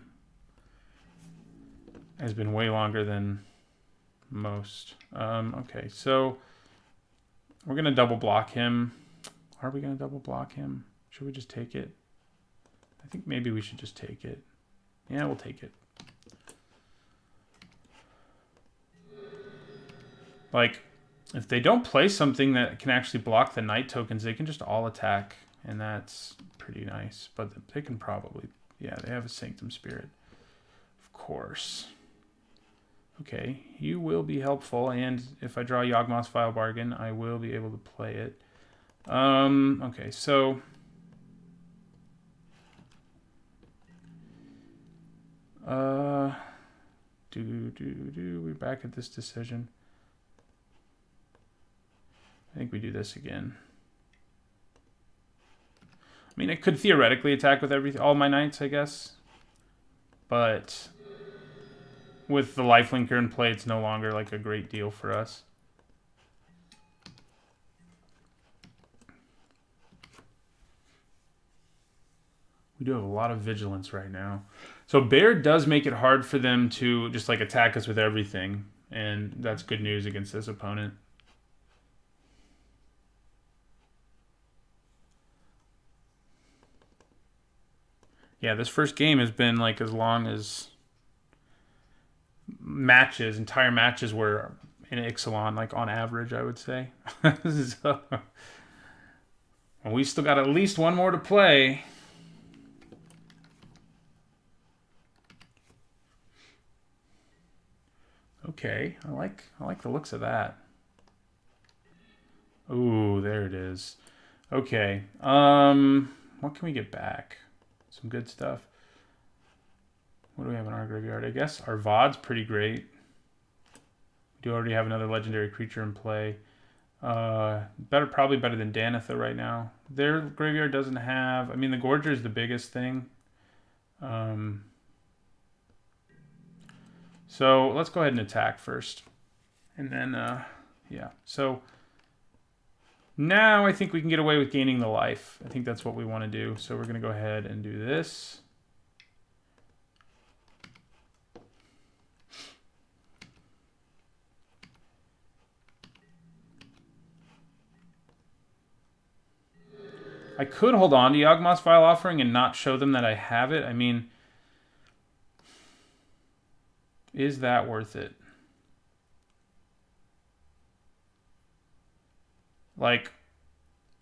has been way longer than most. Okay, so we're gonna double block him. Are we going to double block him? Should we just take it? I think maybe we should just take it. Yeah, we'll take it. Like, if they don't play something that can actually block the night tokens, they can just all attack, and that's pretty nice. But they can probably, yeah, they have a Sanctum Spirit. Of course. Okay, you will be helpful, and if I draw Yawgmoth's Vile Bargain, I will be able to play it. Okay, so... we're back at this decision. I think we do this again. I mean, I could theoretically attack with all my knights, I guess. But with the lifelinker in play, it's no longer like a great deal for us. We do have a lot of vigilance right now. So Bear does make it hard for them to just like attack us with everything. And that's good news against this opponent. Yeah, this first game has been like as long as entire matches were in Ixalan, like on average, I would say. So, we still got at least one more to play. Okay, I like the looks of that. Ooh, there it is. Okay, what can we get back? Some good stuff. What do we have in our graveyard? I guess our VOD's pretty great. We do already have another legendary creature in play. Probably better than Danitha right now. Their graveyard doesn't have... I mean, the Gorger is the biggest thing. So let's go ahead and attack first. And then, yeah. So now I think we can get away with gaining the life. I think that's what we want to do. So we're going to go ahead and do this. I could hold on to Yawgmoth's Vile Offering and not show them that I have it. I mean, is that worth it? Like,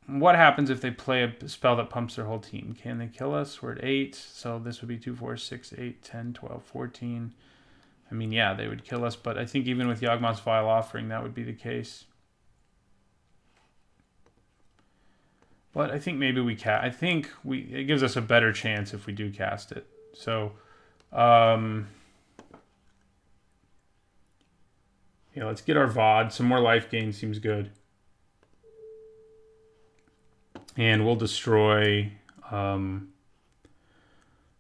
what happens if they play a spell that pumps their whole team? Can they kill us? We're at 8, so this would be 2, 4, 6, 8, 10, 12, 14. I mean, yeah, they would kill us, but I think even with Yawgmoth's Vile Offering, that would be the case. But I think maybe we cast. I think it gives us a better chance if we do cast it. So, yeah, let's get our VOD. Some more life gain seems good. And we'll destroy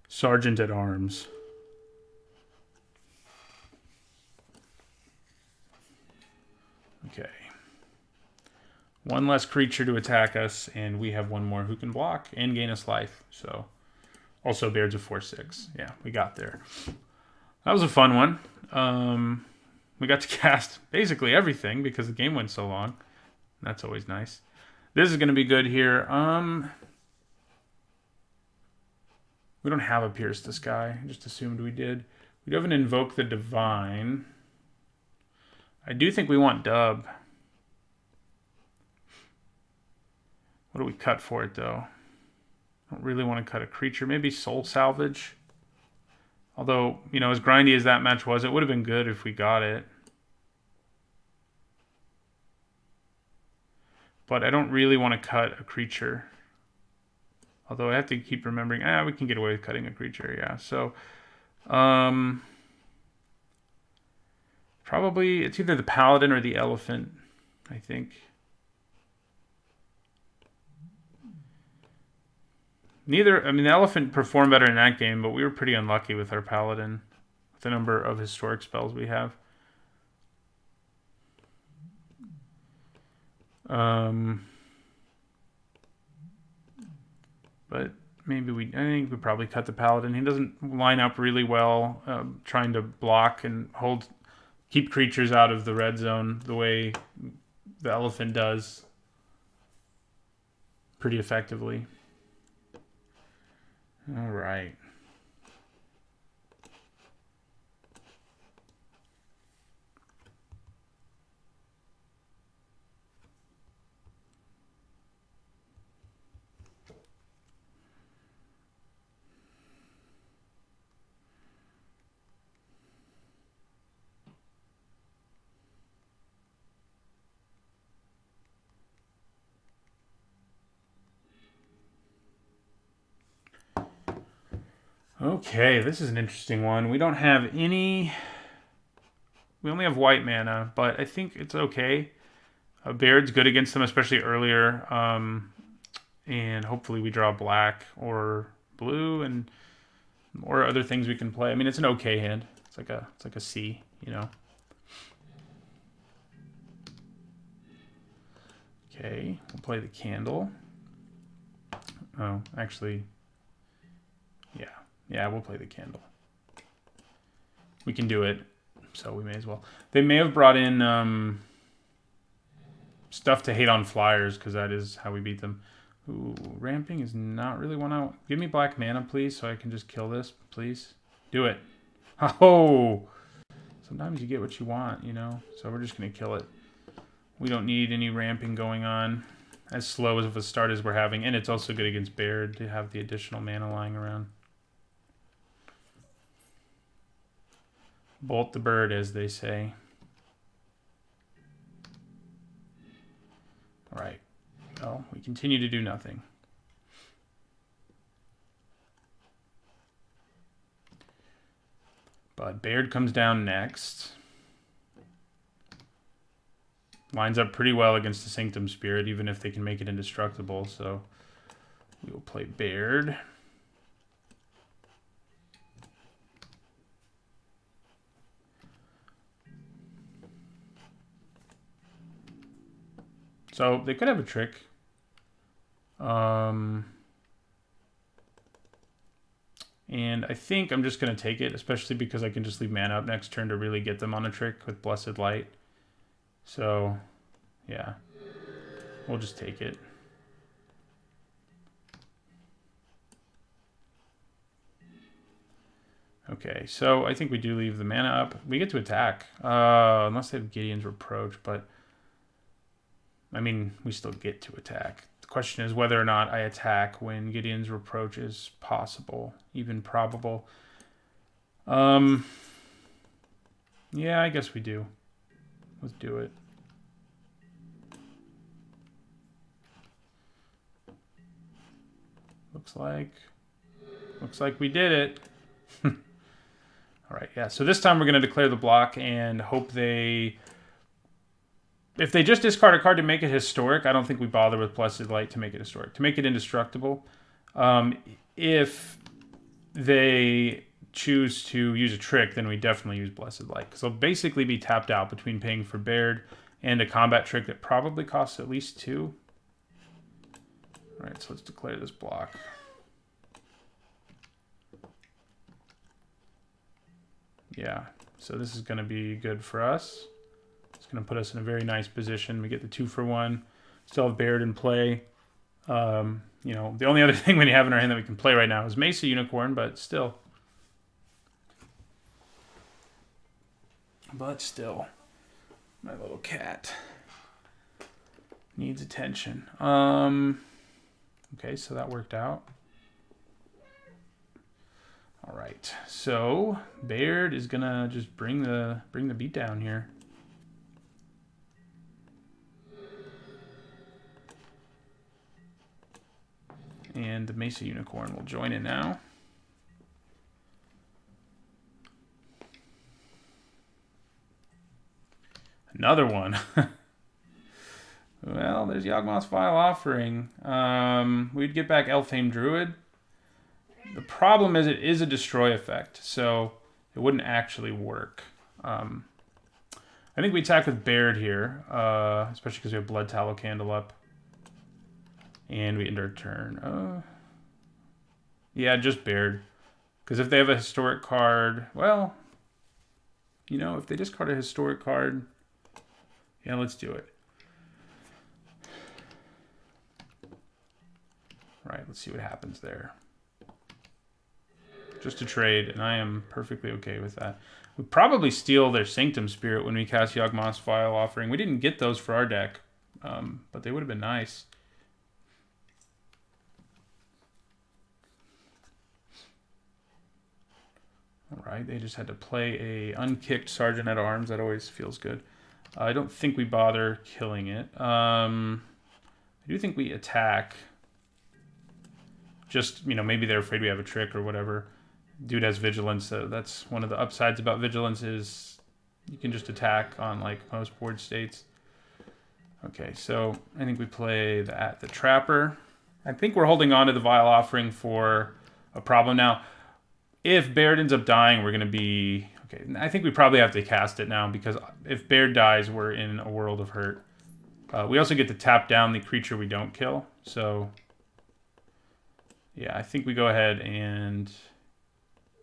Sergeant at Arms. Okay. One less creature to attack us, and we have one more who can block and gain us life. So, also Baird's a 4/6. Yeah, we got there. That was a fun one. We got to cast basically everything because the game went so long. That's always nice. This is going to be good here. We don't have a Pierce the Sky. I just assumed we did. We do have an Invoke the Divine. I do think we want Dub. What do we cut for it, though? I don't really want to cut a creature. Maybe Soul Salvage. Although, you know, as grindy as that match was, it would have been good if we got it. But I don't really want to cut a creature. Although I have to keep remembering, we can get away with cutting a creature, yeah. So, probably, it's either the Paladin or the Elephant, I think. Neither, I mean, the Elephant performed better in that game, but we were pretty unlucky with our Paladin, with the number of historic spells we have. But maybe I think we probably cut the Paladin. He doesn't line up really well, trying to block and keep creatures out of the red zone the way the Elephant does pretty effectively. All right. Okay, this is an interesting one. We don't have any... We only have white mana, but I think it's okay. Baird's good against them, especially earlier. And hopefully we draw black or blue and or other things we can play. I mean, it's an okay hand. It's like a C, you know. Okay, we'll play the candle. Oh, actually, yeah, we'll play the candle. We can do it, so we may as well. They may have brought in stuff to hate on flyers, because that is how we beat them. Ooh, ramping is not really one I want. Give me black mana, please, so I can just kill this, please. Do it. Oh! Sometimes you get what you want, you know? So we're just going to kill it. We don't need any ramping going on. As slow of a start as we're having. And it's also good against Baird to have the additional mana lying around. Bolt the bird, as they say. All right. Well, we continue to do nothing. But Baird comes down next. Lines up pretty well against the Sanctum Spirit, even if they can make it indestructible. So we will play Baird. So they could have a trick. And I think I'm just going to take it, especially because I can just leave mana up next turn to really get them on a trick with Blessed Light. So, yeah, we'll just take it. Okay, so I think we do leave the mana up. We get to attack, unless they have Gideon's Reproach, but I mean, we still get to attack. The question is whether or not I attack when Gideon's Reproach is possible, even probable. Yeah, I guess we do. Let's do it. Looks like we did it. All right, yeah. So this time we're going to declare the block and hope they... If they just discard a card to make it historic, I don't think we bother with Blessed Light to make it historic. To make it indestructible, if they choose to use a trick, then we definitely use Blessed Light. Because they'll basically be tapped out between paying for Baird and a combat trick that probably costs at least 2. All right, so let's declare this block. Yeah, so this is going to be good for us. It's going to put us in a very nice position. We get the 2-for-1. Still have Baird in play. You know, the only other thing we have in our hand that we can play right now is Mesa Unicorn, but still. My little cat needs attention. Okay, so that worked out. All right, so Baird is gonna just bring the beat down here. And the Mesa Unicorn will join in now. Another one. Well, there's Yawgmoth's Vile Offering. We'd get back Elfhame Druid. The problem is it is a destroy effect, so it wouldn't actually work. I think we attack with Baird here, especially because we have Blood Tallow Candle up. And we end our turn. Yeah, just Baird. Because if they have a historic card, well, you know, if they discard a historic card, yeah, let's do it. All right, let's see what happens there. Just a trade, and I am perfectly okay with that. We probably steal their Sanctum Spirit when we cast Yawgmoth's Vile Offering. We didn't get those for our deck, but they would have been nice. All right, they just had to play a unkicked Sergeant at Arms. That always feels good. I don't think we bother killing it. I do think we attack. Just, you know, maybe they're afraid we have a trick or whatever. Dude has vigilance, so that's one of the upsides about vigilance is you can just attack on like most board states. Okay, so I think we play the Trapper. I think we're holding on to the Vile Offering for a problem now. If Baird ends up dying, we're going to be... Okay, I think we probably have to cast it now, because if Baird dies, we're in a world of hurt. We also get to tap down the creature we don't kill. So, yeah, I think we go ahead and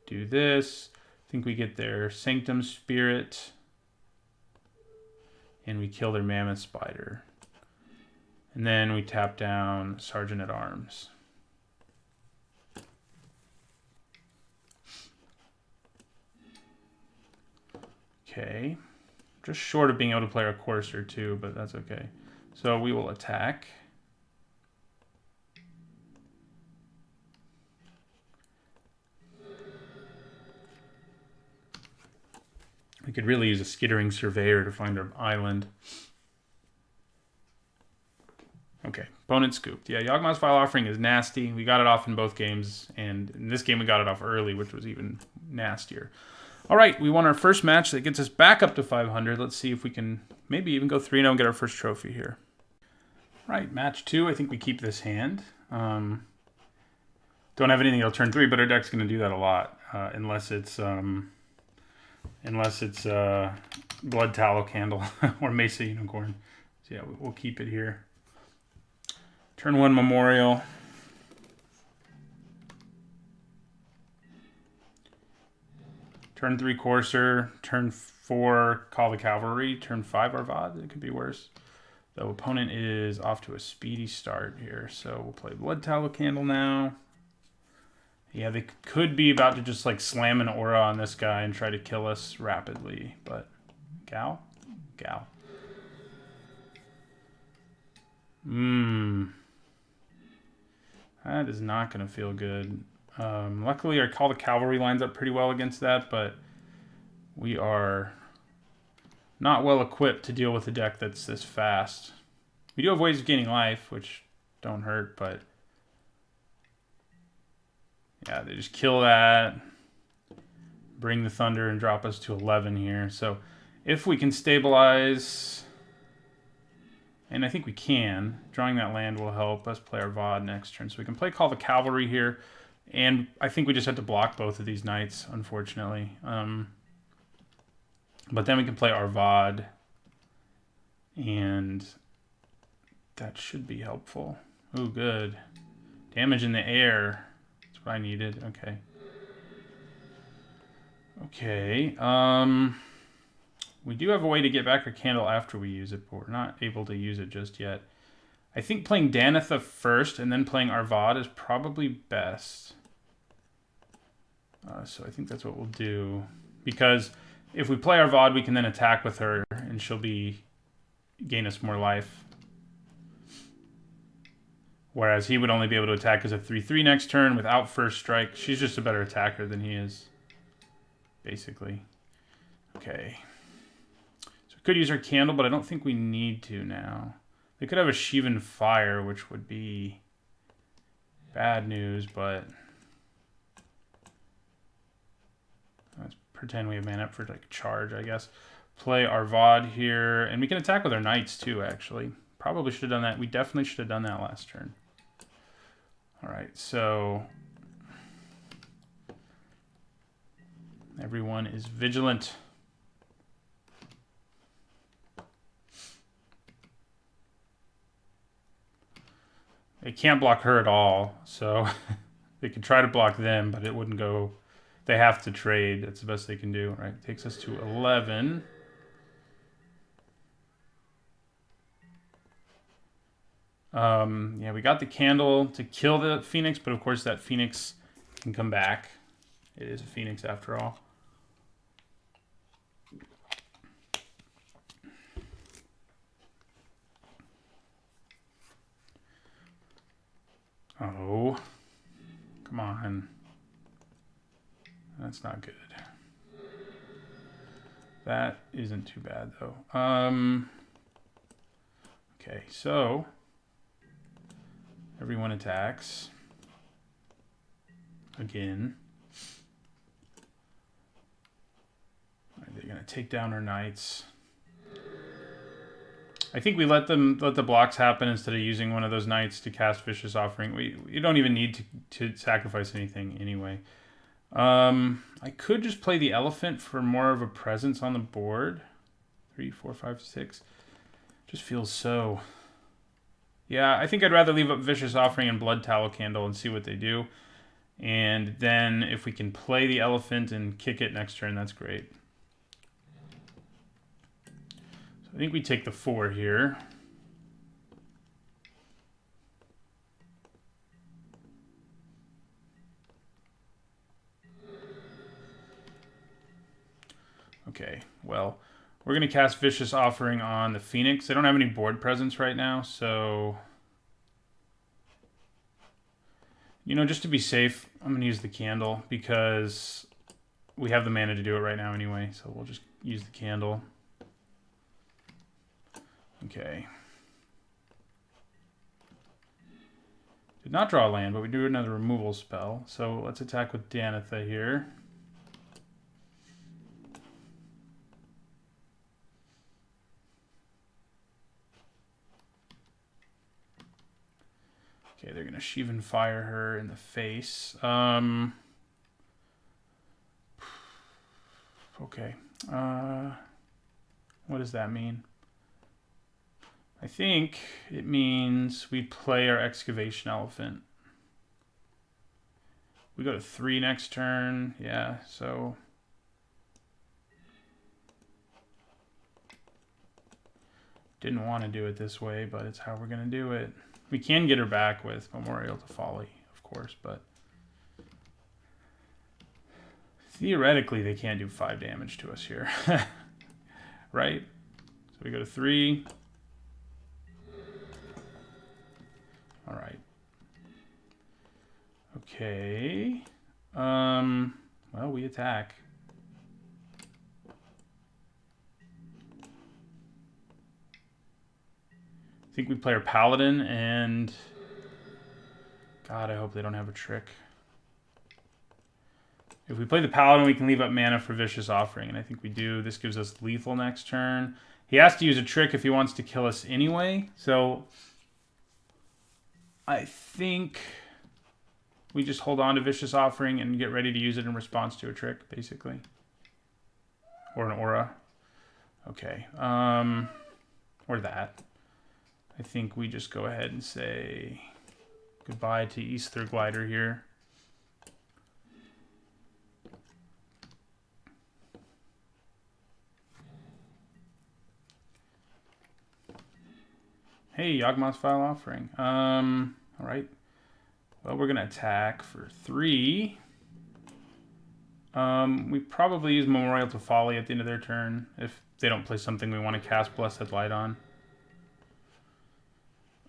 do this. I think we get their Sanctum Spirit. And we kill their Mammoth Spider. And then we tap down Sergeant at Arms. Okay. Just short of being able to play our Courser too, but that's okay. So we will attack. We could really use a Skittering Surveyor to find our island. Okay, opponent scooped. Yeah, Yawgmoth's Vile Offering is nasty. We got it off in both games, and in this game we got it off early, which was even nastier. All right, we won our first match. That gets us back up to 500. Let's see if we can maybe even go 3-0 and get our first trophy here. Right, match 2. I think we keep this hand. Don't have anything till turn 3, but our deck's going to do that a lot, unless it's Blood Tallow Candle or Mesa Unicorn. So yeah, we'll keep it here. Turn 1 Memorial. Turn 3 Courser. Turn 4 Call the Cavalry. Turn 5 Arvad. It could be worse. The opponent is off to a speedy start here. So we'll play Blood Tallow Candle now. Yeah, they could be about to just like slam an aura on this guy and try to kill us rapidly. But Gal? Gal. That is not going to feel good. Luckily, our Call the Cavalry lines up pretty well against that, but we are not well equipped to deal with a deck that's this fast. We do have ways of gaining life, which don't hurt, but yeah, they just kill that, bring the Thunder, and drop us to 11 here. So if we can stabilize... And I think we can. Drawing that land will help us play our VOD next turn. So we can play Call the Cavalry here. And I think we just have to block both of these knights, unfortunately. But then we can play our VOD. And that should be helpful. Ooh, good. Damage in the air. That's what I needed. Okay. Okay. We do have a way to get back our candle after we use it, but we're not able to use it just yet. I think playing Danitha first and then playing Arvad is probably best. So I think that's what we'll do. Because if we play Arvad, we can then attack with her, and she'll gain us more life. Whereas he would only be able to attack as a 3/3 next turn without first strike. She's just a better attacker than he is, basically. Okay. Could use our candle, but I don't think we need to now. They could have a Shivan Fire, which would be bad news, but let's pretend we have mana up for like charge, I guess. Play our VOD here, and we can attack with our knights too, actually. Probably should have done that. We definitely should have done that last turn. All right, so everyone is vigilant. They can't block her at all, so they could try to block them, but it wouldn't go. They have to trade. That's the best they can do. All right, takes us to 11. Yeah, we got the candle to kill the Phoenix, but of course that Phoenix can come back. It is a Phoenix after all. Oh, come on. That's not good. That isn't too bad, though. Okay, so everyone attacks. Again. they're gonna take down our knights. I think we let the blocks happen instead of using one of those knights to cast Vicious Offering. You don't even need to sacrifice anything anyway. I could just play the elephant for more of a presence on the board. 3, 4, 5, 6. Just feels so. Yeah, I think I'd rather leave up Vicious Offering and Blood Tallow Candle and see what they do. And then if we can play the elephant and kick it next turn, that's great. So I think we take the 4 here. Okay, well, we're going to cast Vicious Offering on the Phoenix. They don't have any board presence right now, so... You know, just to be safe, I'm going to use the candle because we have the mana to do it right now anyway, so we'll just use the candle. Okay. Did not draw land, but we do another removal spell, so let's attack with Danitha here. Okay, they're going to Shivan Fire her in the face. Okay. What does that mean? I think it means we play our Excavation Elephant. We go to 3 next turn. Yeah, so... Didn't want to do it this way, but it's how we're going to do it. We can get her back with Memorial to Folly, of course, but theoretically they can't do 5 damage to us here. Right? So we go to 3. All right. Okay. Well, we attack. I think we play our Paladin, and God, I hope they don't have a trick. If we play the Paladin, we can leave up mana for Vicious Offering, and I think we do. This gives us lethal next turn. He has to use a trick if he wants to kill us anyway, so I think we just hold on to Vicious Offering and get ready to use it in response to a trick, basically. Or an aura. Okay. Or that. I think we just go ahead and say goodbye to Aether Glider here. Hey, Yawgmoth's Vile Offering. All right. Well, we're going to attack for 3. We probably use Memorial to Folly at the end of their turn if they don't play something we want to cast Blessed Light on.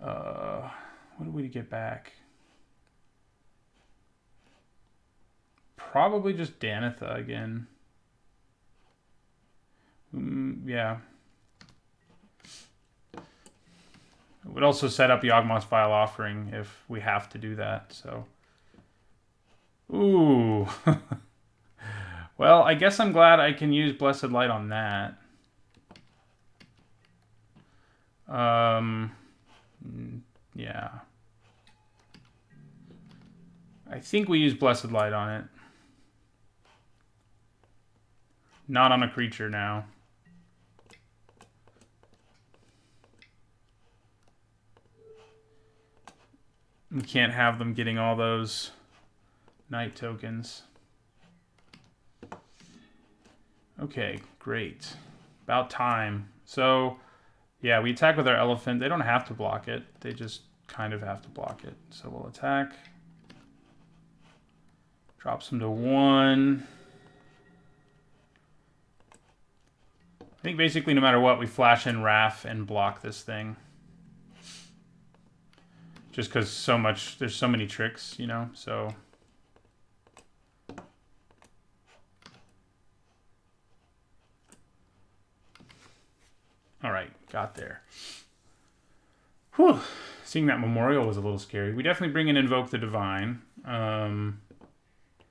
What do we get back? Probably just Danitha again. Yeah. It would also set up Yawgmoth's Vile Offering if we have to do that, so. Ooh. Well, I guess I'm glad I can use Blessed Light on that. Yeah. I think we use Blessed Light on it. Not on a creature now. We can't have them getting all those night tokens. Okay, great. About time. So, yeah, we attack with our elephant. They don't have to block it. They just kind of have to block it. So we'll attack. Drops them to 1. I think basically no matter what, we flash in Wrath and block this thing. Just because there's so many tricks, you know, so. All right, got there. Whew. Seeing that Memorial was a little scary. We definitely bring in Invoke the Divine.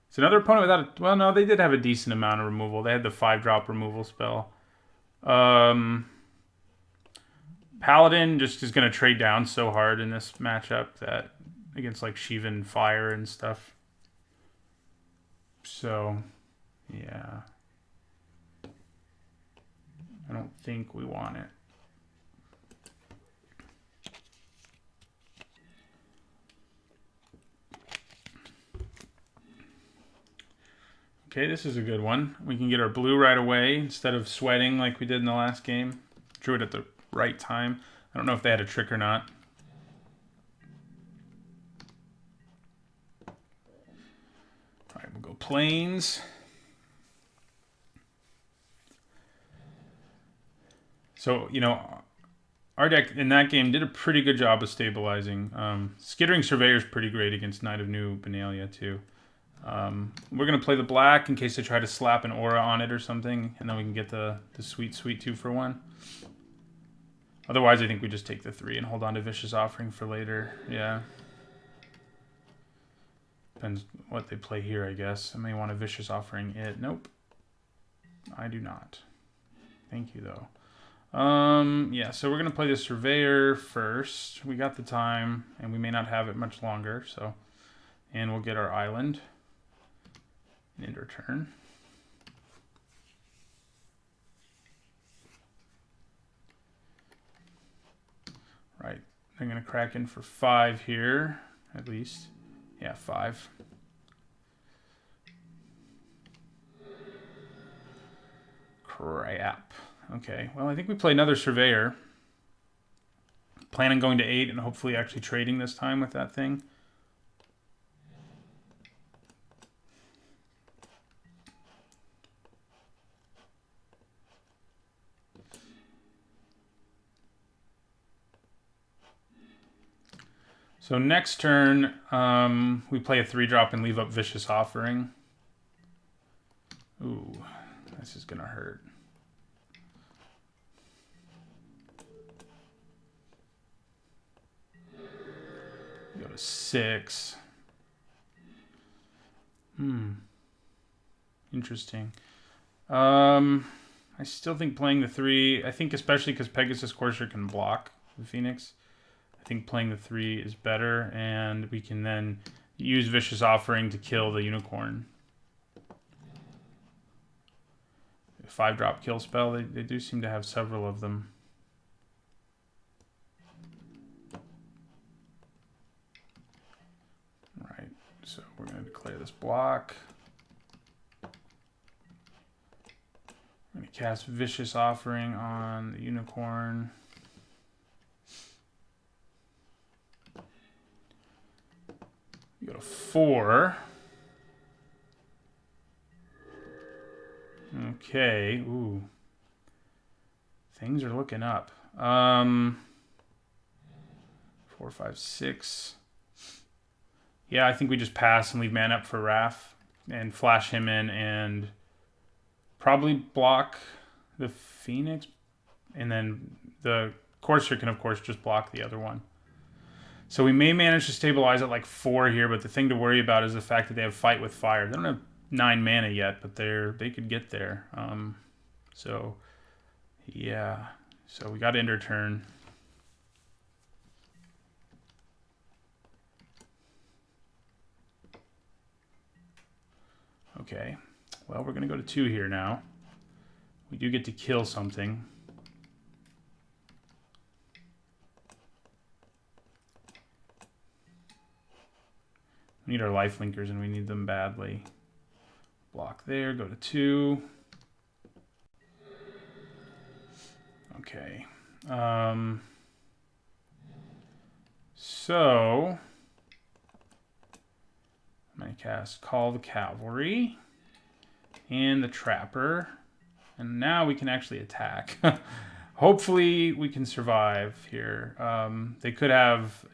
It's another opponent without a... Well, no, they did have a decent amount of removal. They had the 5-drop removal spell. Paladin just is going to trade down so hard in this matchup that against like Shivan Fire and stuff. So, yeah. I don't think we want it. Okay, this is a good one. We can get our blue right away instead of sweating like we did in the last game. Drew it at the right time. I don't know if they had a trick or not. All right, we'll go plains. So, you know, our deck in that game did a pretty good job of stabilizing. Skittering Surveyor is pretty great against Knight of New Benalia, too. We're going to play the black in case they try to slap an aura on it or something, and then we can get the sweet 2-for-1. Otherwise, I think we just take the 3 and hold on to Vicious Offering for later. Yeah. Depends what they play here, I guess. I may want a Vicious Offering it. Nope. I do not. Thank you, though. Yeah, so we're going to play the Surveyor first. We got the time, and we may not have it much longer, so... And we'll get our island. End our turn. Right, I'm going to crack in for 5 here, at least. Yeah, 5. Crap. Okay, well, I think we play another Surveyor. Plan on going to 8 and hopefully actually trading this time with that thing. So next turn, we play a 3-drop and leave up Vicious Offering. Ooh, this is going to hurt. Go to 6. Interesting. I still think playing the 3, I think especially because Pegasus Courser can block the Phoenix. I think playing the 3 is better, and we can then use Vicious Offering to kill the Unicorn. 5-drop kill spell, they do seem to have several of them. Right, so we're going to declare this block. I'm going to cast Vicious Offering on the Unicorn. Go to 4. Okay. Ooh. Things are looking up. 4, 5, 6. Yeah, I think we just pass and leave man up for Raph and flash him in and probably block the Phoenix. And then the Courser can, of course, just block the other one. So we may manage to stabilize at like 4 here, but the thing to worry about is the fact that they have Fight with Fire. They don't have 9 mana yet, but they could get there. So, yeah. So we got to end our turn. Okay. Well, we're going to go to 2 here now. We do get to kill something. We need our life linkers, and we need them badly. Block there, go to 2. Okay. So I'm going to cast Call the Cavalry and the Trapper. And now we can actually attack. Hopefully we can survive here. They could have,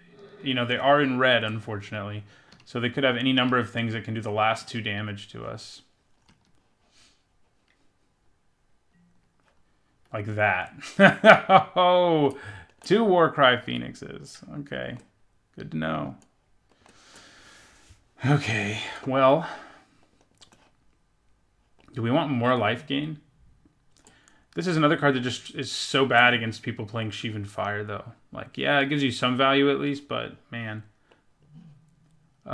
you know, they are in red, unfortunately. So they could have any number of things that can do the last 2 damage to us. Like that. Oh, 2 Warcry Phoenixes. Okay, good to know. Okay, well, Do we want more life gain? This is another card that just is so bad against people playing Sheevan Fire, though. Like, yeah, it gives you some value at least, but man. We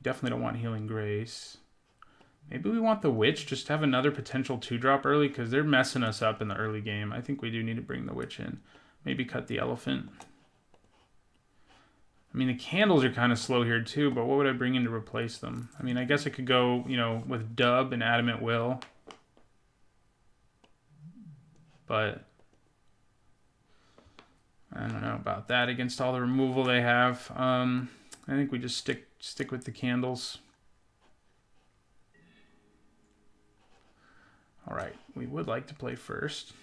definitely don't want Healing Grace. Maybe we want the Witch, just to have another potential 2-drop early, because they're messing us up in the early game. I think we do need to bring the Witch in. Maybe cut the Elephant. I mean, the candles are kind of slow here too, but what would I bring in to replace them? I mean, I guess I could go, you know, with Dub and Adamant Will. But I don't know about that against all the removal they have. I think we just stick with the candles. All right, we would like to play first.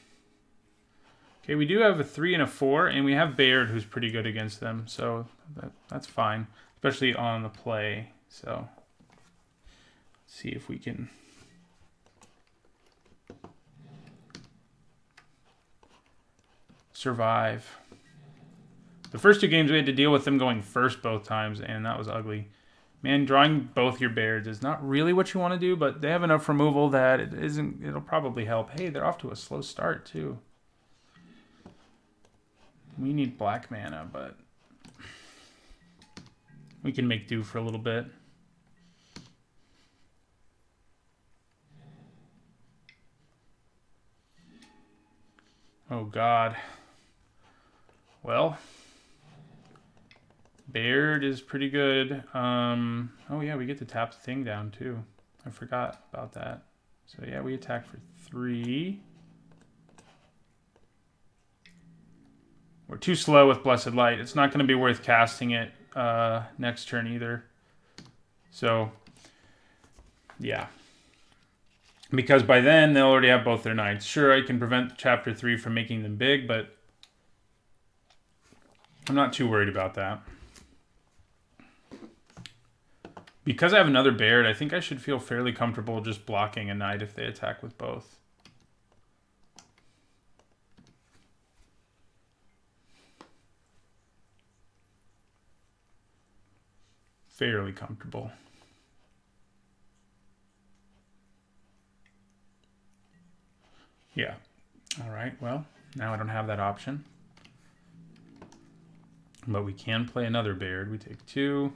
Okay, we do have a 3 and a 4, and we have Baird, who's pretty good against them, so that's fine, especially on the play. So let's see if we can survive. The first 2 games we had to deal with them going first both times, and that was ugly. Man, drawing both your Bairds is not really what you want to do, but they have enough removal that it'll probably help. Hey, they're off to a slow start too. We need black mana, but we can make do for a little bit. Oh, God. Well, Baird is pretty good. Oh, yeah, we get to tap the thing down, too. I forgot about that. So, yeah, we attack for 3. We're too slow with Blessed Light. It's not going to be worth casting it next turn either. So, yeah. Because by then, they'll already have both their knights. Sure, I can prevent Chapter 3 from making them big, but I'm not too worried about that. Because I have another Baird, I think I should feel fairly comfortable just blocking a knight if they attack with both. Fairly comfortable. Yeah. All right, well, now I don't have that option. But we can play another Baird. We take 2.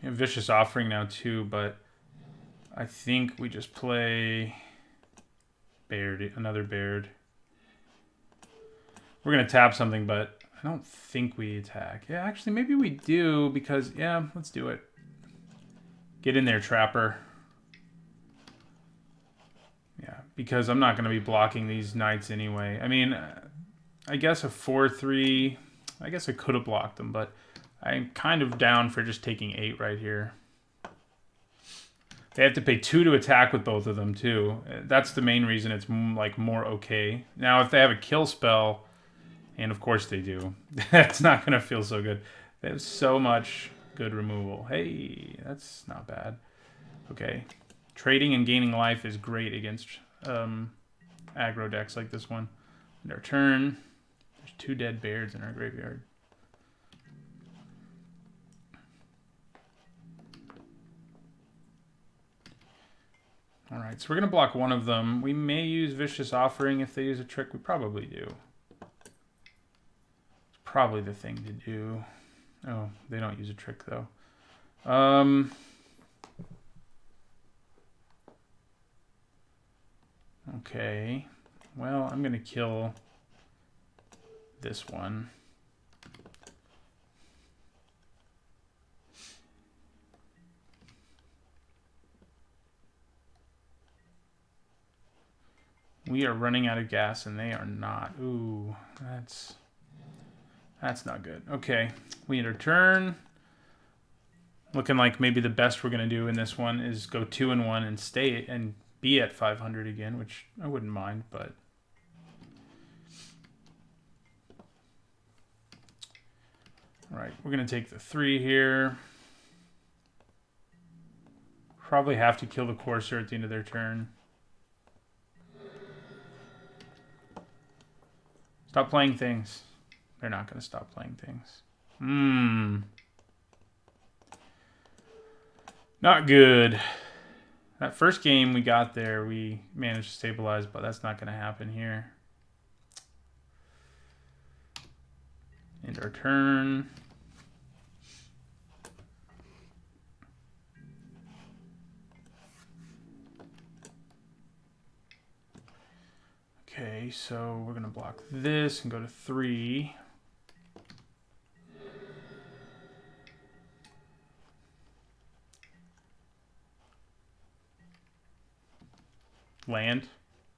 We have Vicious Offering now too, but I think we just play Baird, another Baird. We're going to tap something, but I don't think we attack. Yeah, actually, maybe we do because, yeah, let's do it. Get in there, Trapper. Yeah, because I'm not going to be blocking these knights anyway. I mean, I guess a 4-3, I guess I could have blocked them, but I'm kind of down for just taking 8 right here. They have to pay 2 to attack with both of them, too. That's the main reason it's like more okay. Now, if they have a kill spell... And of course they do. That's not going to feel so good. They have so much good removal. Hey, that's not bad. Okay. Trading and gaining life is great against aggro decks like this one. And our turn. There's 2 dead Bairds in our graveyard. Alright, so we're going to block one of them. We may use Vicious Offering if they use a trick. We probably do. Probably the thing to do. Oh, they don't use a trick though. Okay. Well, I'm gonna kill this one. We are running out of gas and they are not. Ooh, that's not good. Okay, we end our turn. Looking like maybe the best we're going to do in this one is go 2-1 and stay and be at 500 again, which I wouldn't mind, but... All right, we're going to take the 3 here. Probably have to kill the Courser at the end of their turn. Stop playing things. They're not going to stop playing things. Not good. That first game we got there, we managed to stabilize, but that's not going to happen here. End our turn. Okay, so we're going to block this and go to 3. Land.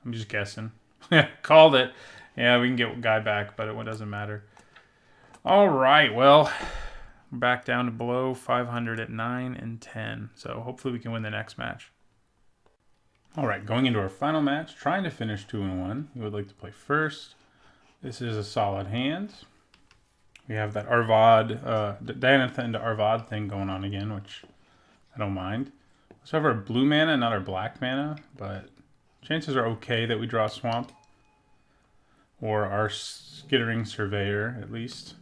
I'm just guessing. Called it. Yeah, we can get guy back, but it doesn't matter. All right, well, we're back down to below 500 at 9 and 10. So hopefully we can win the next match. All right, going into our final match, trying to finish 2-1. We would like to play first. This is a solid hand. We have that Arvad, Dianatha into Arvad thing going on again, which I don't mind. We also have our blue mana, not our black mana, but chances are okay that we draw Swamp. Or our Skittering Surveyor, at least.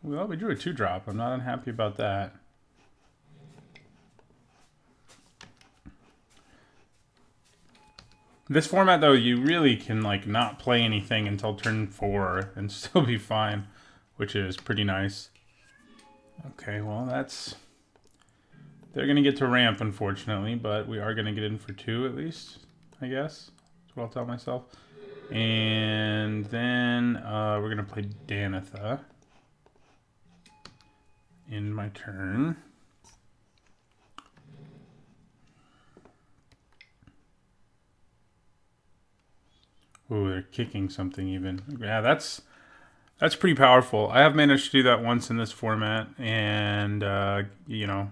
Well, we drew a 2-drop. I'm not unhappy about that. This format, though, you really can like not play anything until turn 4 and still be fine, which is pretty nice. Okay, well, that's... They're going to get to ramp, unfortunately, but we are going to get in for 2 at least, I guess. That's what I'll tell myself. And then we're going to play Danatha in my turn. Ooh, they're kicking something even. Yeah, that's pretty powerful. I have managed to do that once in this format, and you know,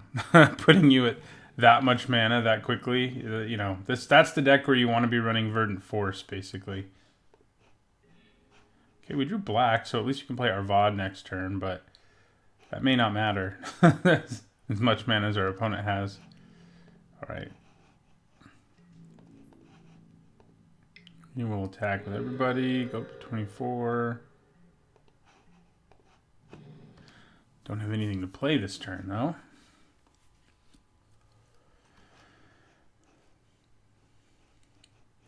putting you at that much mana that quickly, you know, that's the deck where you want to be running Verdant Force, basically. Okay, we drew black, so at least you can play Arvad next turn, but that may not matter. As much mana as our opponent has. All right. You will attack with everybody. Go up to 24. Don't have anything to play this turn, though.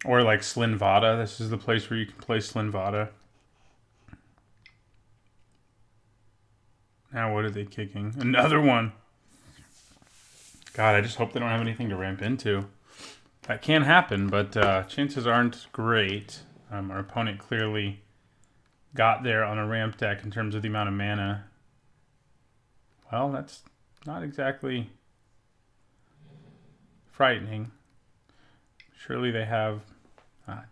Or like Slinvada. This is the place where you can play Slinvada. Now what are they kicking? Another one. God, I just hope they don't have anything to ramp into. That can happen, but chances aren't great. Our opponent clearly got there on a ramp deck in terms of the amount of mana. Well, that's not exactly frightening. Surely they have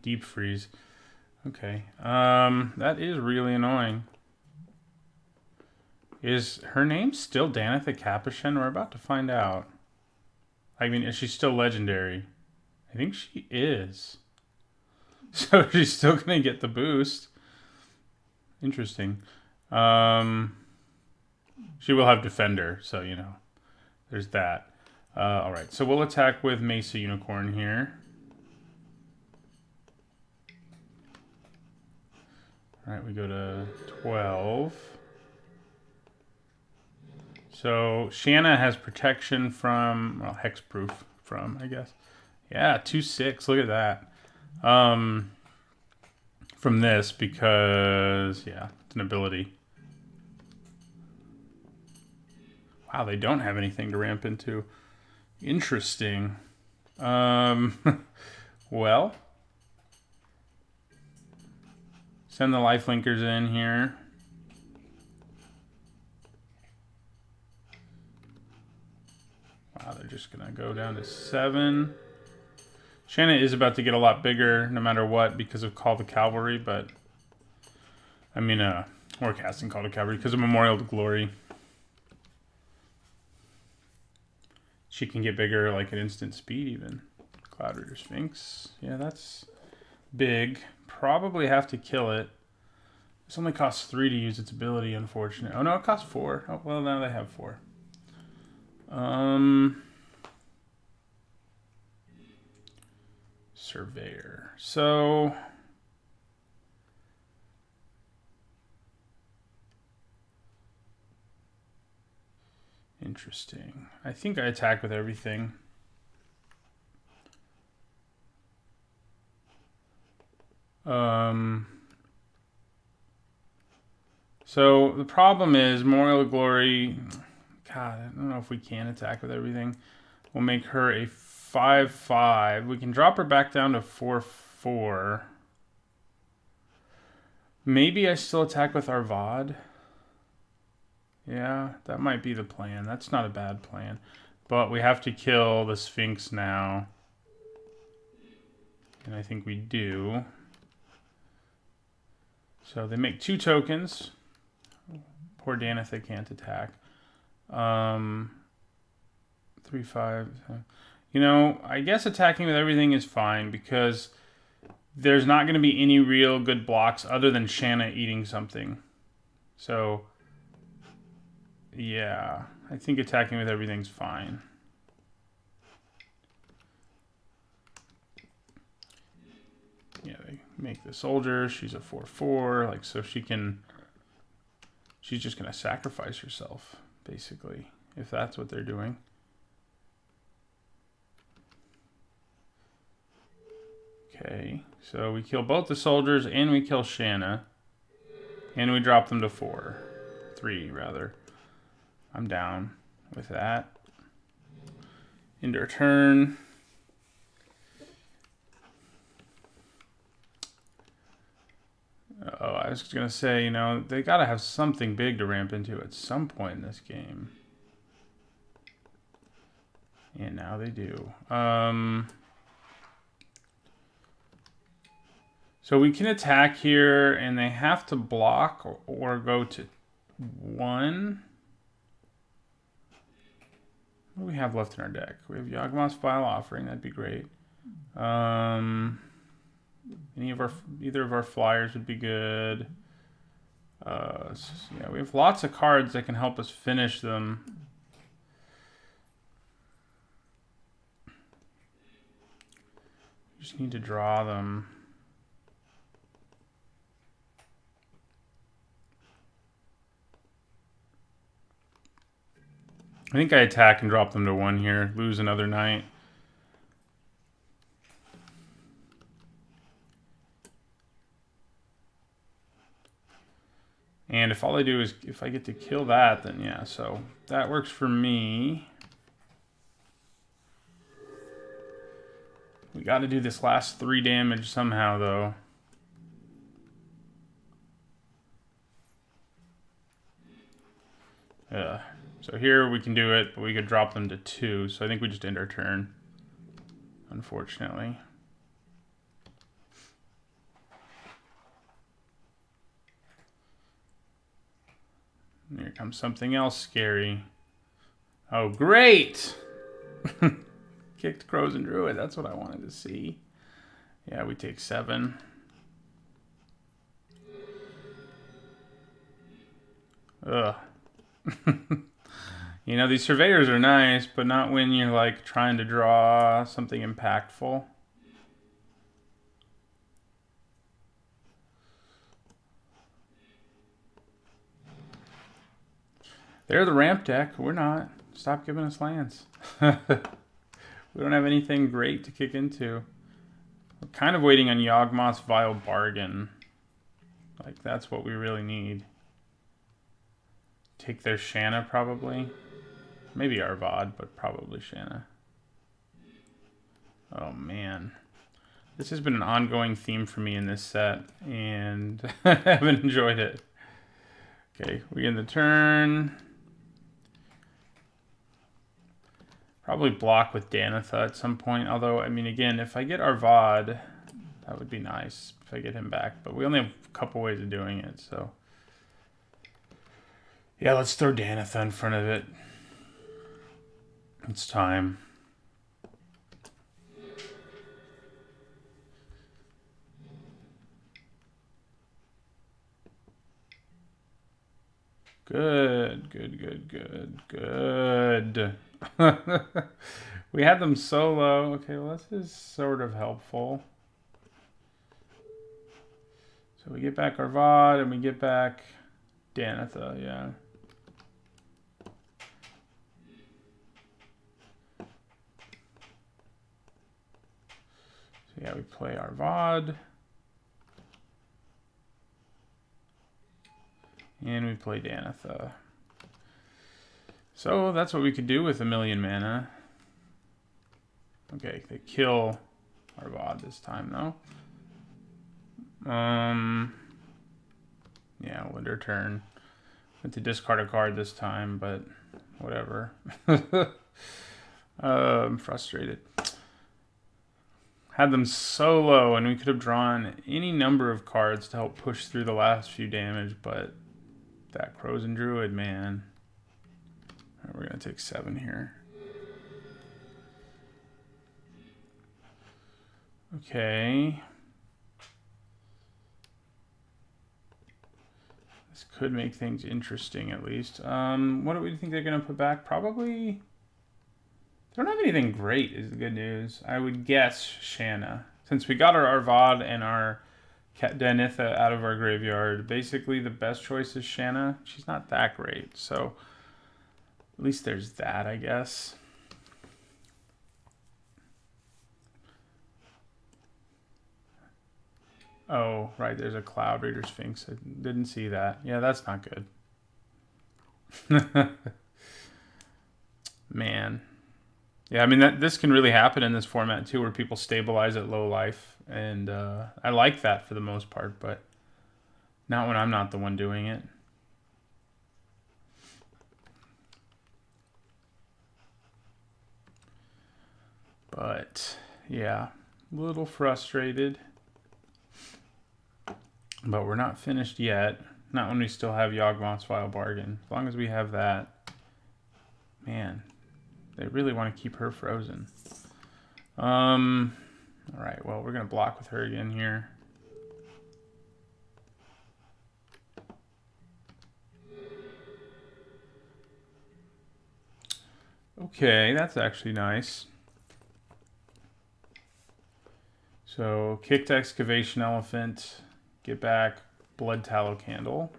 Deep Freeze. Okay, that is really annoying. Is her name still Danatha Capuchin? We're about to find out. I mean, is she still legendary? I think she is. So she's still going to get the boost. Interesting. She will have Defender, so, you know, there's that. All right, so we'll attack with Mesa Unicorn here. All right, we go to 12. So Shanna has protection from, well, hexproof from, I guess. Yeah, 2/6. Look at that. From this because, yeah, it's an ability. Wow, they don't have anything to ramp into. Interesting. Well, send the lifelinkers in here. Wow, they're just going to go down to 7. Shanna is about to get a lot bigger no matter what because of Call the Cavalry, but... I mean, or casting Call to Cavalry because of Memorial to Glory. She can get bigger like at instant speed even. Cloud Reader Sphinx. Yeah, that's big. Probably have to kill it. This only costs 3 to use its ability, unfortunately. Oh, no, it costs 4. Oh, well, now they have 4. Surveyor. So Interesting. I think I attack with everything. So the problem is Memorial of Glory. God, I don't know if we can attack with everything. We'll make her a 5/5. We can drop her back down to 4/4. Maybe I still attack with Arvad. Yeah, that might be the plan. That's not a bad plan. But we have to kill the Sphinx now. And I think we do. So they make 2 tokens. Poor Danitha can't attack. 3/5. You know, I guess attacking with everything is fine because there's not going to be any real good blocks other than Shanna eating something. So, yeah, I think attacking with everything's fine. Yeah, they make the soldier. She's a 4/4, like, so she can. She's just going to sacrifice herself, basically, if that's what they're doing. Okay, so we kill both the soldiers and we kill Shanna. And we drop them to 3 rather. I'm down with that. End our turn. Oh, I was going to say, you know, they got to have something big to ramp into at some point in this game. And now they do. So we can attack here, and they have to block or go to 1. What do we have left in our deck? We have Yawgmoth's Vile Offering. That'd be great. Either of our flyers would be good. So yeah, we have lots of cards that can help us finish them. We just need to draw them. I think I attack and drop them to 1 here. Lose another knight. And if all I do is, if I get to kill that, then yeah, so that works for me. We got to do this last 3 damage somehow, though. So here we can do it, but we could drop them to 2. So I think we just end our turn, unfortunately. And here comes something else scary. Oh, great! Kicked Crows and Druid. That's what I wanted to see. Yeah, we take 7. Ugh. You know, these surveyors are nice, but not when you're like trying to draw something impactful. They're the ramp deck. We're not. Stop giving us lands. We don't have anything great to kick into. We're kind of waiting on Yawgmoth's Vile Bargain. Like, that's what we really need. Take their Shanna, probably. Maybe Arvad, but probably Shanna. Oh, man. This has been an ongoing theme for me in this set, and I haven't enjoyed it. Okay, we end the turn. Probably block with Danitha at some point, although, I mean, again, if I get Arvad, that would be nice if I get him back, but we only have a couple ways of doing it, so. Yeah, let's throw Danitha in front of it. It's time. Good, good, good, good, good. We had them so low. Okay, well, this is sort of helpful. So we get back our VOD and we get back Danitha, yeah. So yeah, we play our VOD. And we play Danitha. So that's what we could do with 1,000,000 mana. Okay, they kill our VOD this time, though. Yeah, we'll end our turn. Went to discard a card this time, but whatever. I'm frustrated. Had them so low, and we could have drawn any number of cards to help push through the last few damage, but that Crows and Druid, man. All right, we're going to take 7 here. Okay. This could make things interesting, at least. What do we think they're going to put back? Probably... They don't have anything great, is the good news. I would guess Shanna. Since we got our Arvad and our Danitha out of our graveyard, basically the best choice is Shanna. She's not that great, so at least there's that, I guess. Oh, right, there's a Cloud Reader Sphinx. I didn't see that. Yeah, that's not good. Man. Yeah, I mean, this can really happen in this format, too, where people stabilize at low life. And I like that for the most part, but not when I'm not the one doing it. But, yeah, a little frustrated. But we're not finished yet. Not when we still have Yawgmoth's Vile Bargain. As long as we have that, man, they really want to keep her frozen. All right, well, we're going to block with her again here. Okay, that's actually nice. So, kicked Excavation Elephant, get back Blood Tallow Candle.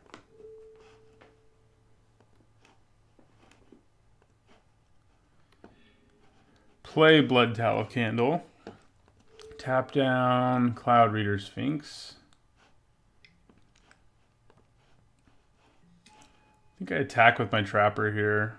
Play Blood Tallow Candle. Tap down Cloud Reader Sphinx. I think I attack with my Trapper here.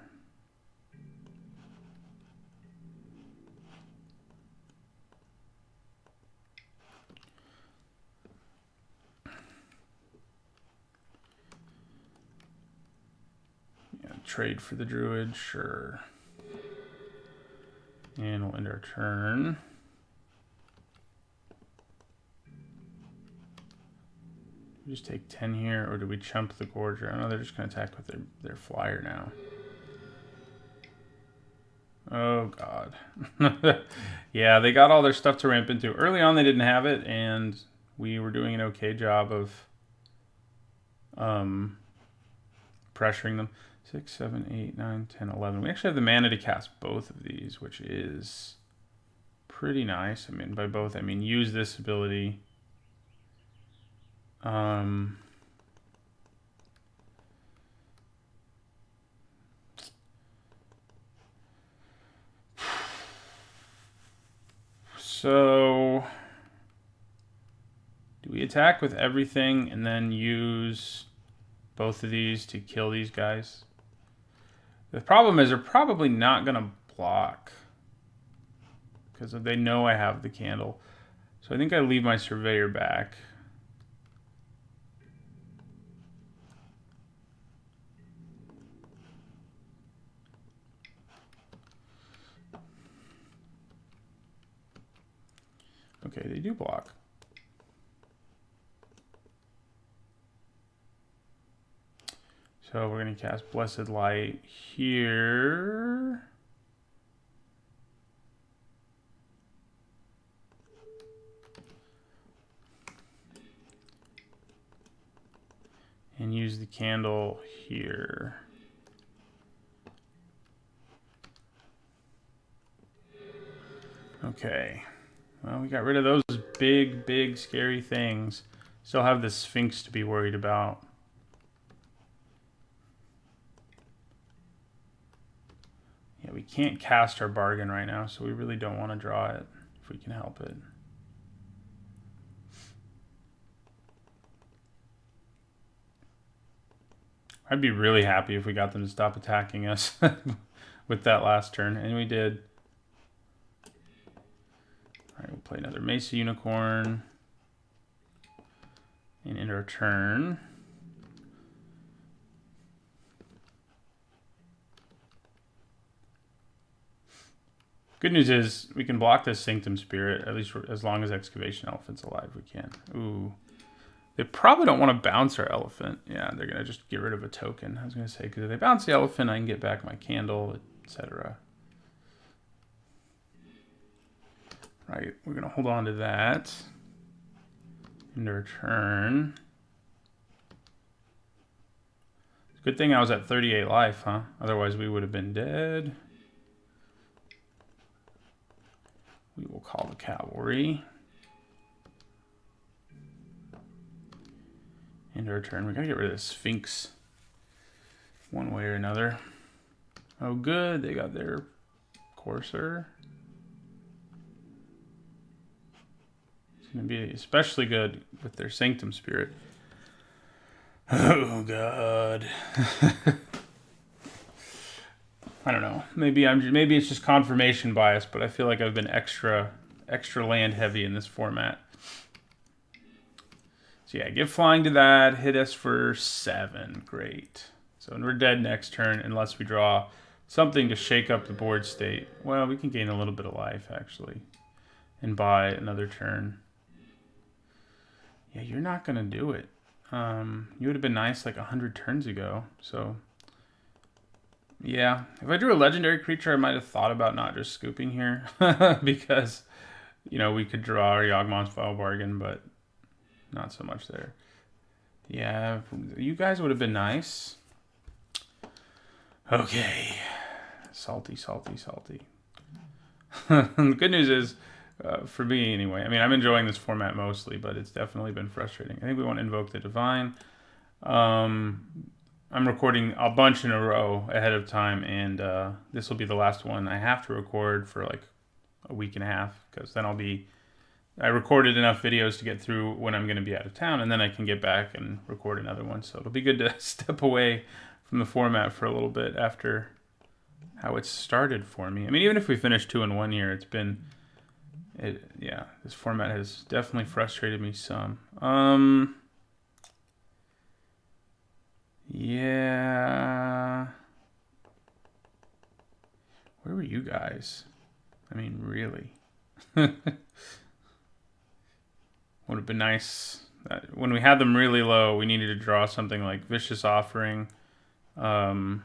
Yeah, trade for the Druid, sure. And we'll end our turn. We just take 10 here, or do we chump the Gorger? I know they're just going to attack with their flyer now. Oh, God. Yeah, they got all their stuff to ramp into. Early on, they didn't have it, and we were doing an okay job of pressuring them. 6, 7, 8, 9, 10, 11. We actually have the mana to cast both of these, which is pretty nice. I mean, by both, I mean use this ability. So, do we attack with everything and then use both of these to kill these guys? The problem is they're probably not going to block because they know I have the candle. So I think I leave my Surveyor back. Okay, they do block. So we're going to cast Blessed Light here. And use the candle here. Okay. Well, we got rid of those big, scary things. Still have the Sphinx to be worried about. Yeah, we can't cast our bargain right now, so we really don't want to draw it if we can help it. I'd be really happy if we got them to stop attacking us with that last turn, and we did. All right, we'll play another Mesa Unicorn and end our turn. Good news is we can block this Sanctum Spirit, at least as long as Excavation Elephant's alive, we can. Ooh. They probably don't want to bounce our elephant. Yeah, they're going to just get rid of a token. I was going to say, because if they bounce the elephant, I can get back my candle, etc. Right, we're going to hold on to that. End our turn. Good thing I was at 38 life, huh? Otherwise, we would have been dead. We will call the cavalry. End our turn. We gotta get rid of the Sphinx one way or another. Oh, good. They got their Courser. It's gonna be especially good with their Sanctum Spirit. Oh, God. I don't know. Maybe it's just confirmation bias, but I feel like I've been extra land heavy in this format. So yeah, give flying to that. Hit us for 7. Great. So we're dead next turn unless we draw something to shake up the board state. Well, we can gain a little bit of life actually, and buy another turn. Yeah, you're not gonna do it. You would have been nice like 100 turns ago. So. Yeah, if I drew a legendary creature, I might have thought about not just scooping here because, you know, we could draw our Yawgmoth's Vile Bargain, but not so much there. Yeah, you guys would have been nice. Okay, salty. The good news is, for me anyway, I mean, I'm enjoying this format mostly, but it's definitely been frustrating. I think we want to invoke the Divine. I'm recording a bunch in a row ahead of time, and this will be the last one I have to record for like a week and a half, because then I recorded enough videos to get through when I'm going to be out of town, and then I can get back and record another one. So it'll be good to step away from the format for a little bit after how it started for me. I mean, even if we finish 2-1 here, yeah, this format has definitely frustrated me some. Yeah. Where were you guys? I mean, really. Would have been nice. When we had them really low, we needed to draw something like Vicious Offering, Yawgmoth's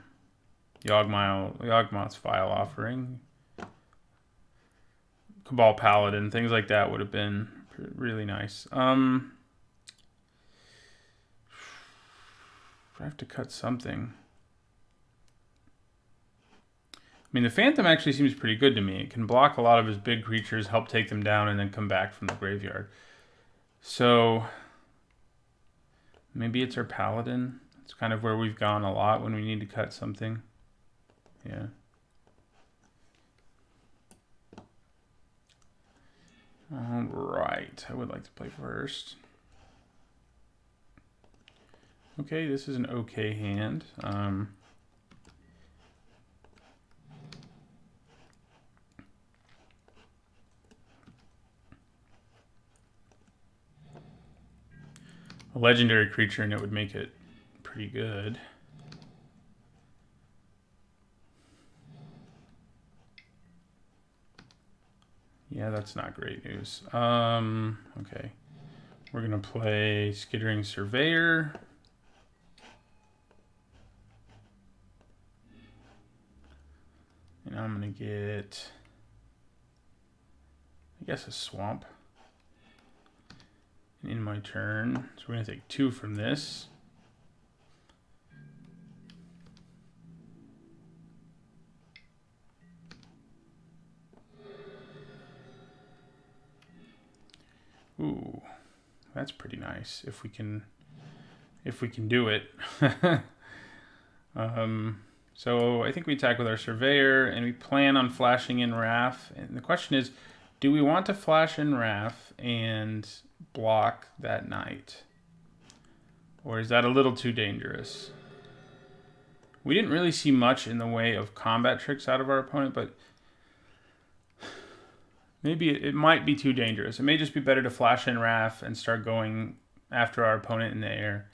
Vile Offering, Cabal Paladin, things like that would have been really nice. I have to cut something. I mean, the Phantom actually seems pretty good to me. It can block a lot of his big creatures, help take them down, and then come back from the graveyard. So maybe it's our Paladin. It's kind of where we've gone a lot when we need to cut something. Yeah. All right. I would like to play first. Okay, this is an okay hand. A legendary creature, and it would make it pretty good. Yeah, that's not great news. Okay. We're going to play Skittering Surveyor. And I'm going to get, I guess, a Swamp. And in my turn, so we're going to take 2 from this. Ooh, that's pretty nice if we can do it. So I think we attack with our Surveyor, and we plan on flashing in Wrath. And the question is, do we want to flash in Wrath and block that Knight? Or is that a little too dangerous? We didn't really see much in the way of combat tricks out of our opponent, but maybe it might be too dangerous. It may just be better to flash in Wrath and start going after our opponent in the air.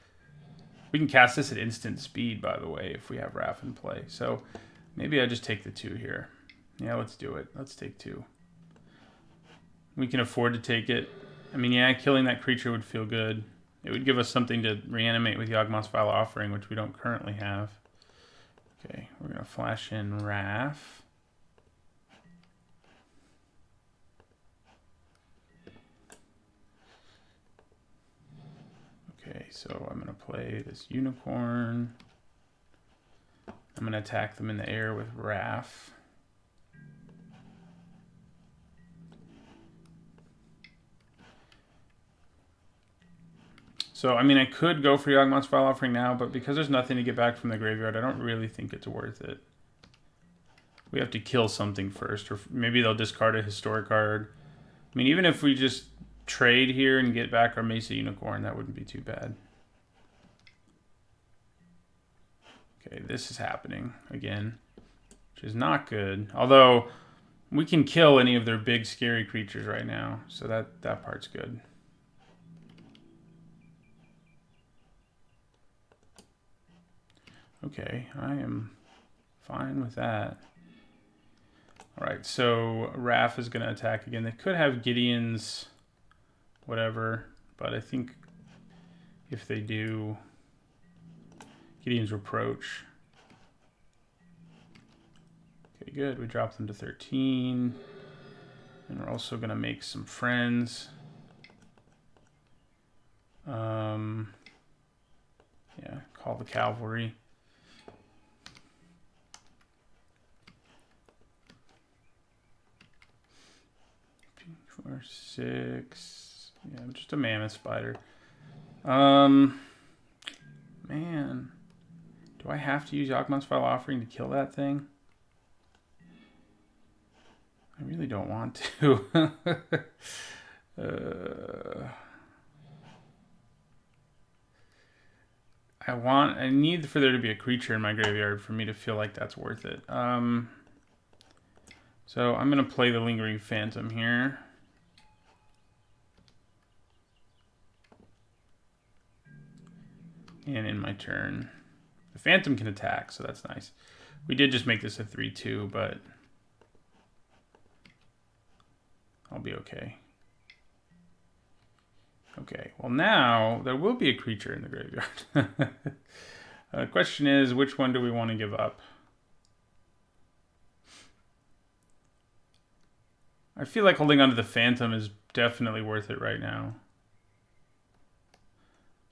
We can cast this at instant speed, by the way, if we have Wrath in play. So maybe I just take the 2 here. Yeah, let's do it. Let's take 2. We can afford to take it. I mean, yeah, killing that creature would feel good. It would give us something to reanimate with Yawgmoth's Vile Offering, which we don't currently have. Okay, we're going to flash in Wrath. Okay, so I'm going to play this Unicorn. I'm going to attack them in the air with Wrath. So, I mean, I could go for Yawgmoth's Vile Offering now, but because there's nothing to get back from the graveyard, I don't really think it's worth it. We have to kill something first, or maybe they'll discard a historic card. I mean, even if we just trade here and get back our Mesa Unicorn, that wouldn't be too bad. Okay, this is happening again, which is not good. Although, we can kill any of their big, scary creatures right now, so that part's good. Okay, I am fine with that. Alright, so Wrath is going to attack again. They could have Gideon's whatever, but I think if they do, Gideon's Reproach. Okay, good. We drop them to 13. And we're also going to make some friends. Yeah, call the cavalry. 4, 6. Yeah, just a mammoth spider. Man, do I have to use Yawgmoth's Vile Offering to kill that thing? I really don't want to. I need for there to be a creature in my graveyard for me to feel like that's worth it. So I'm gonna play the Lingering Phantom here. And in my turn, the Phantom can attack, so that's nice. We did just make this a 3-2, but I'll be okay. Okay, well now there will be a creature in the graveyard. The question is, which one do we want to give up? I feel like holding onto the Phantom is definitely worth it right now.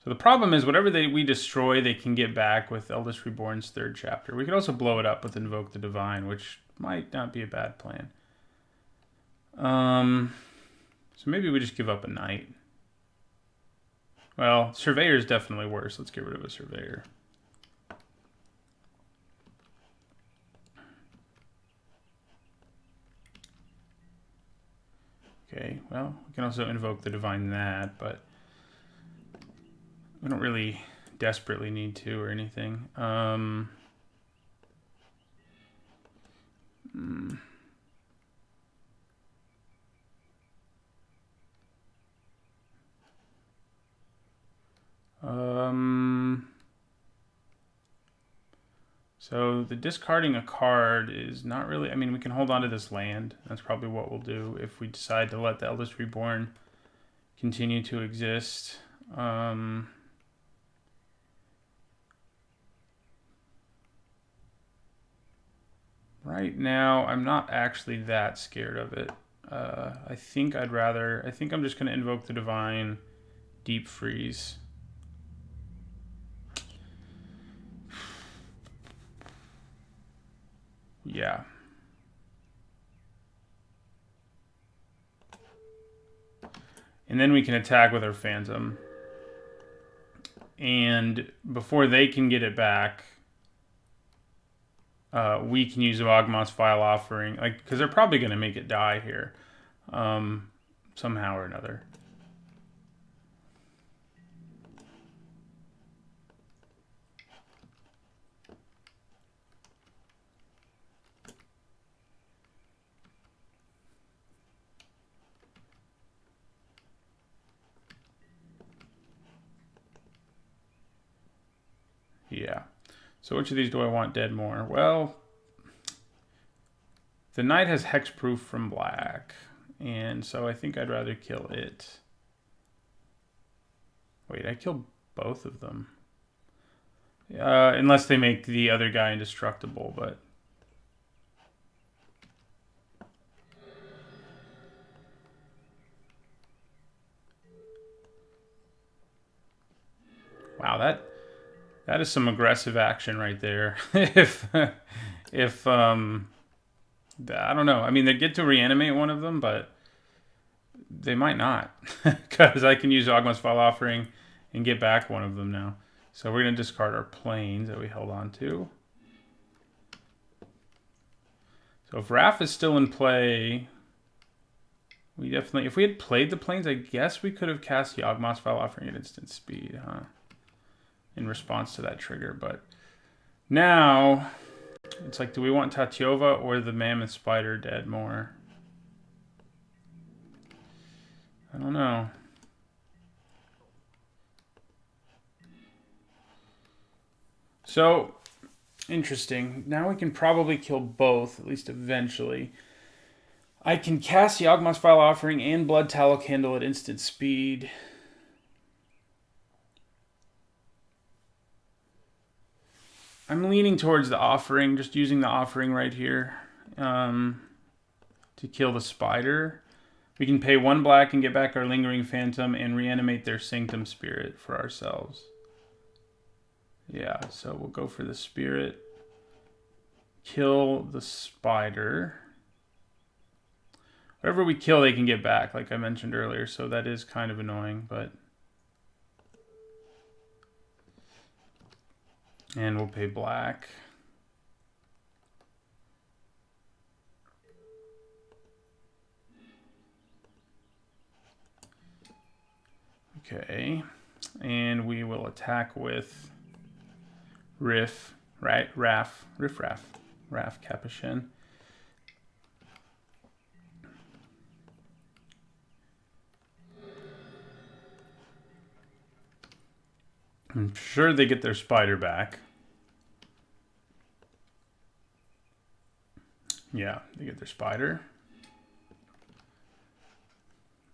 So the problem is, whatever we destroy, they can get back with Eldest Reborn's 3rd chapter. We could also blow it up with Invoke the Divine, which might not be a bad plan. So maybe we just give up a Knight. Well, Surveyor is definitely worse. Let's get rid of a Surveyor. Okay, well, we can also Invoke the Divine that, but we don't really desperately need to or anything. So the discarding a card is not really... I mean, we can hold on to this land. That's probably what we'll do if we decide to let the Eldest Reborn continue to exist. Right now, I'm not actually that scared of it. I think I'm just going to Invoke the Divine, Deep Freeze. Yeah. And then we can attack with our Phantom. And before they can get it back, we can use Yawgmoth's Vile Offering, because they're probably going to make it die here, somehow or another. Yeah. So which of these do I want dead more? Well, the knight has hexproof from black, and so I think I'd rather kill it. Wait, I killed both of them. Unless they make the other guy indestructible, but... Wow, that is some aggressive action right there. if I don't know. I mean, they get to reanimate one of them, but they might not, because I can use Ogma's File Offering and get back one of them now. So we're gonna discard our planes that we held on to. So if Wrath is still in play, we definitely, if we had played the planes, I guess we could have cast the Ogma's File Offering at instant speed, huh? In response to that trigger, but now it's like, do we want Tatyova or the Mammoth Spider dead more? I don't know. So, interesting. Now we can probably kill both, at least eventually. I can cast Yawgmoth's File Offering and Blood Tallow Candle at instant speed. I'm leaning towards the offering, just using the offering right here to kill the spider. We can pay 1 black and get back our Lingering Phantom and reanimate their Sanctum Spirit for ourselves. Yeah, so we'll go for the spirit. Kill the spider. Whatever we kill, they can get back, like I mentioned earlier, so that is kind of annoying, but... And we'll pay black. Okay, and we will attack with Riff, right? Raff Capuchin. I'm sure they get their spider back. Yeah, they get their spider.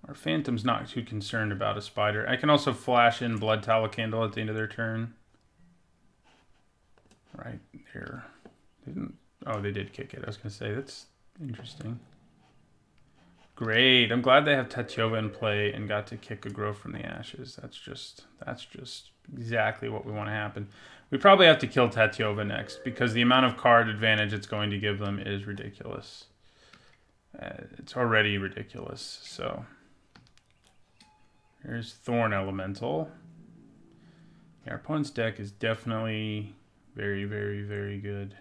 Our Phantom's not too concerned about a spider. I can also flash in Blood Tallow Candle at the end of their turn. Right there. Oh, they did kick it. I was going to say, that's interesting. Great. I'm glad they have Tatyova in play and got to kick a Growth from the Ashes. That's just exactly what we want to happen. We probably have to kill Tatyova next because the amount of card advantage it's going to give them is ridiculous. It's already ridiculous. So here's Thorn Elemental. Yeah, our opponent's deck is definitely very, very, very good.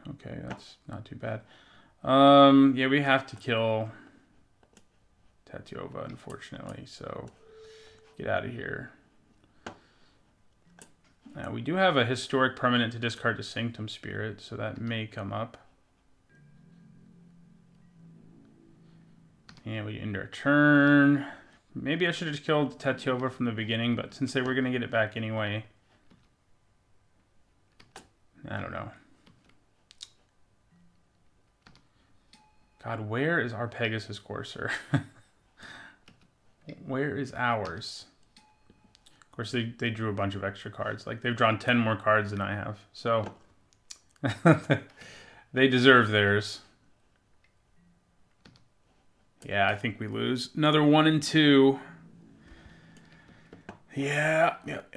Okay, that's not too bad. Yeah, we have to kill Tatyova, unfortunately, so get out of here. Now, we do have a historic permanent to discard to Sanctum Spirit, so that may come up. And we end our turn. Maybe I should have just killed Tatyova from the beginning, but since they were going to get it back anyway, I don't know. God, where is our Pegasus Courser? Where is ours? Of course, they drew a bunch of extra cards. Like, they've drawn 10 more cards than I have. So, they deserve theirs. Yeah, I think we lose. Another 1 and 2. Yeah, yep.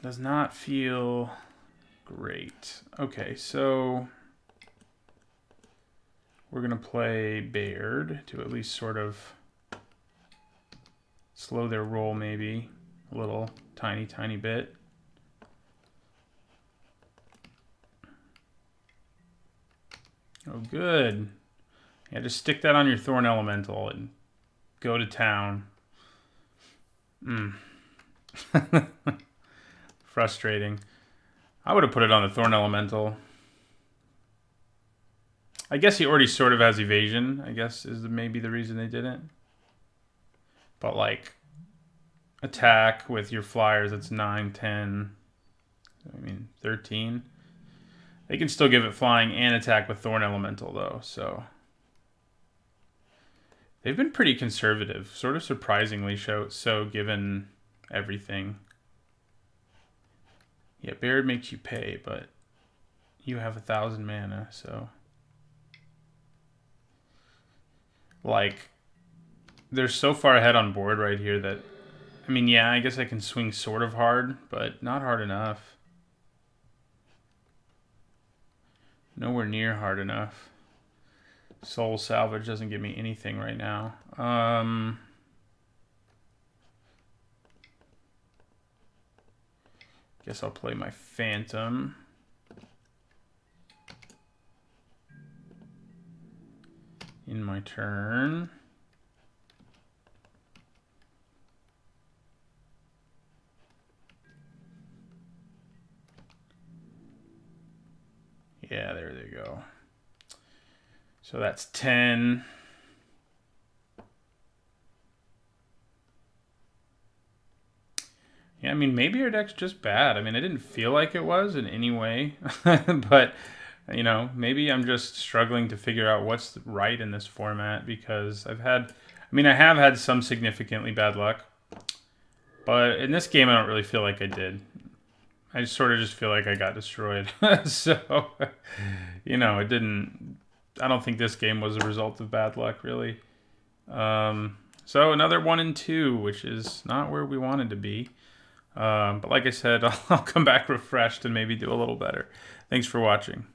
Does not feel great. Okay, so... we're going to play Baird to at least sort of slow their roll maybe a little tiny bit. Oh, good. Yeah, just stick that on your Thorn Elemental and go to town. Frustrating. I would have put it on the Thorn Elemental. I guess he already sort of has evasion, I guess, is maybe the reason they didn't. But, like, attack with your flyers, it's 9, 10, 13. They can still give it flying and attack with Thorn Elemental, though, so... They've been pretty conservative, sort of surprisingly so given everything. Yeah, Baird makes you pay, but you have 1,000 mana, so... Like, they're so far ahead on board right here that... I mean, yeah, I guess I can swing sort of hard, but not hard enough. Nowhere near hard enough. Soul Salvage doesn't give me anything right now. Guess I'll play my Phantom. In my turn. Yeah, there they go. So that's 10. Yeah, I mean, maybe our deck's just bad. I mean, I didn't feel like it was in any way. But, you know, maybe I'm just struggling to figure out what's right in this format because I have had some significantly bad luck. But in this game, I don't really feel like I did. I sort of just feel like I got destroyed. So, you know, it didn't... I don't think this game was a result of bad luck, really. So another 1 and 2, which is not where we wanted to be. But like I said, I'll come back refreshed and maybe do a little better. Thanks for watching.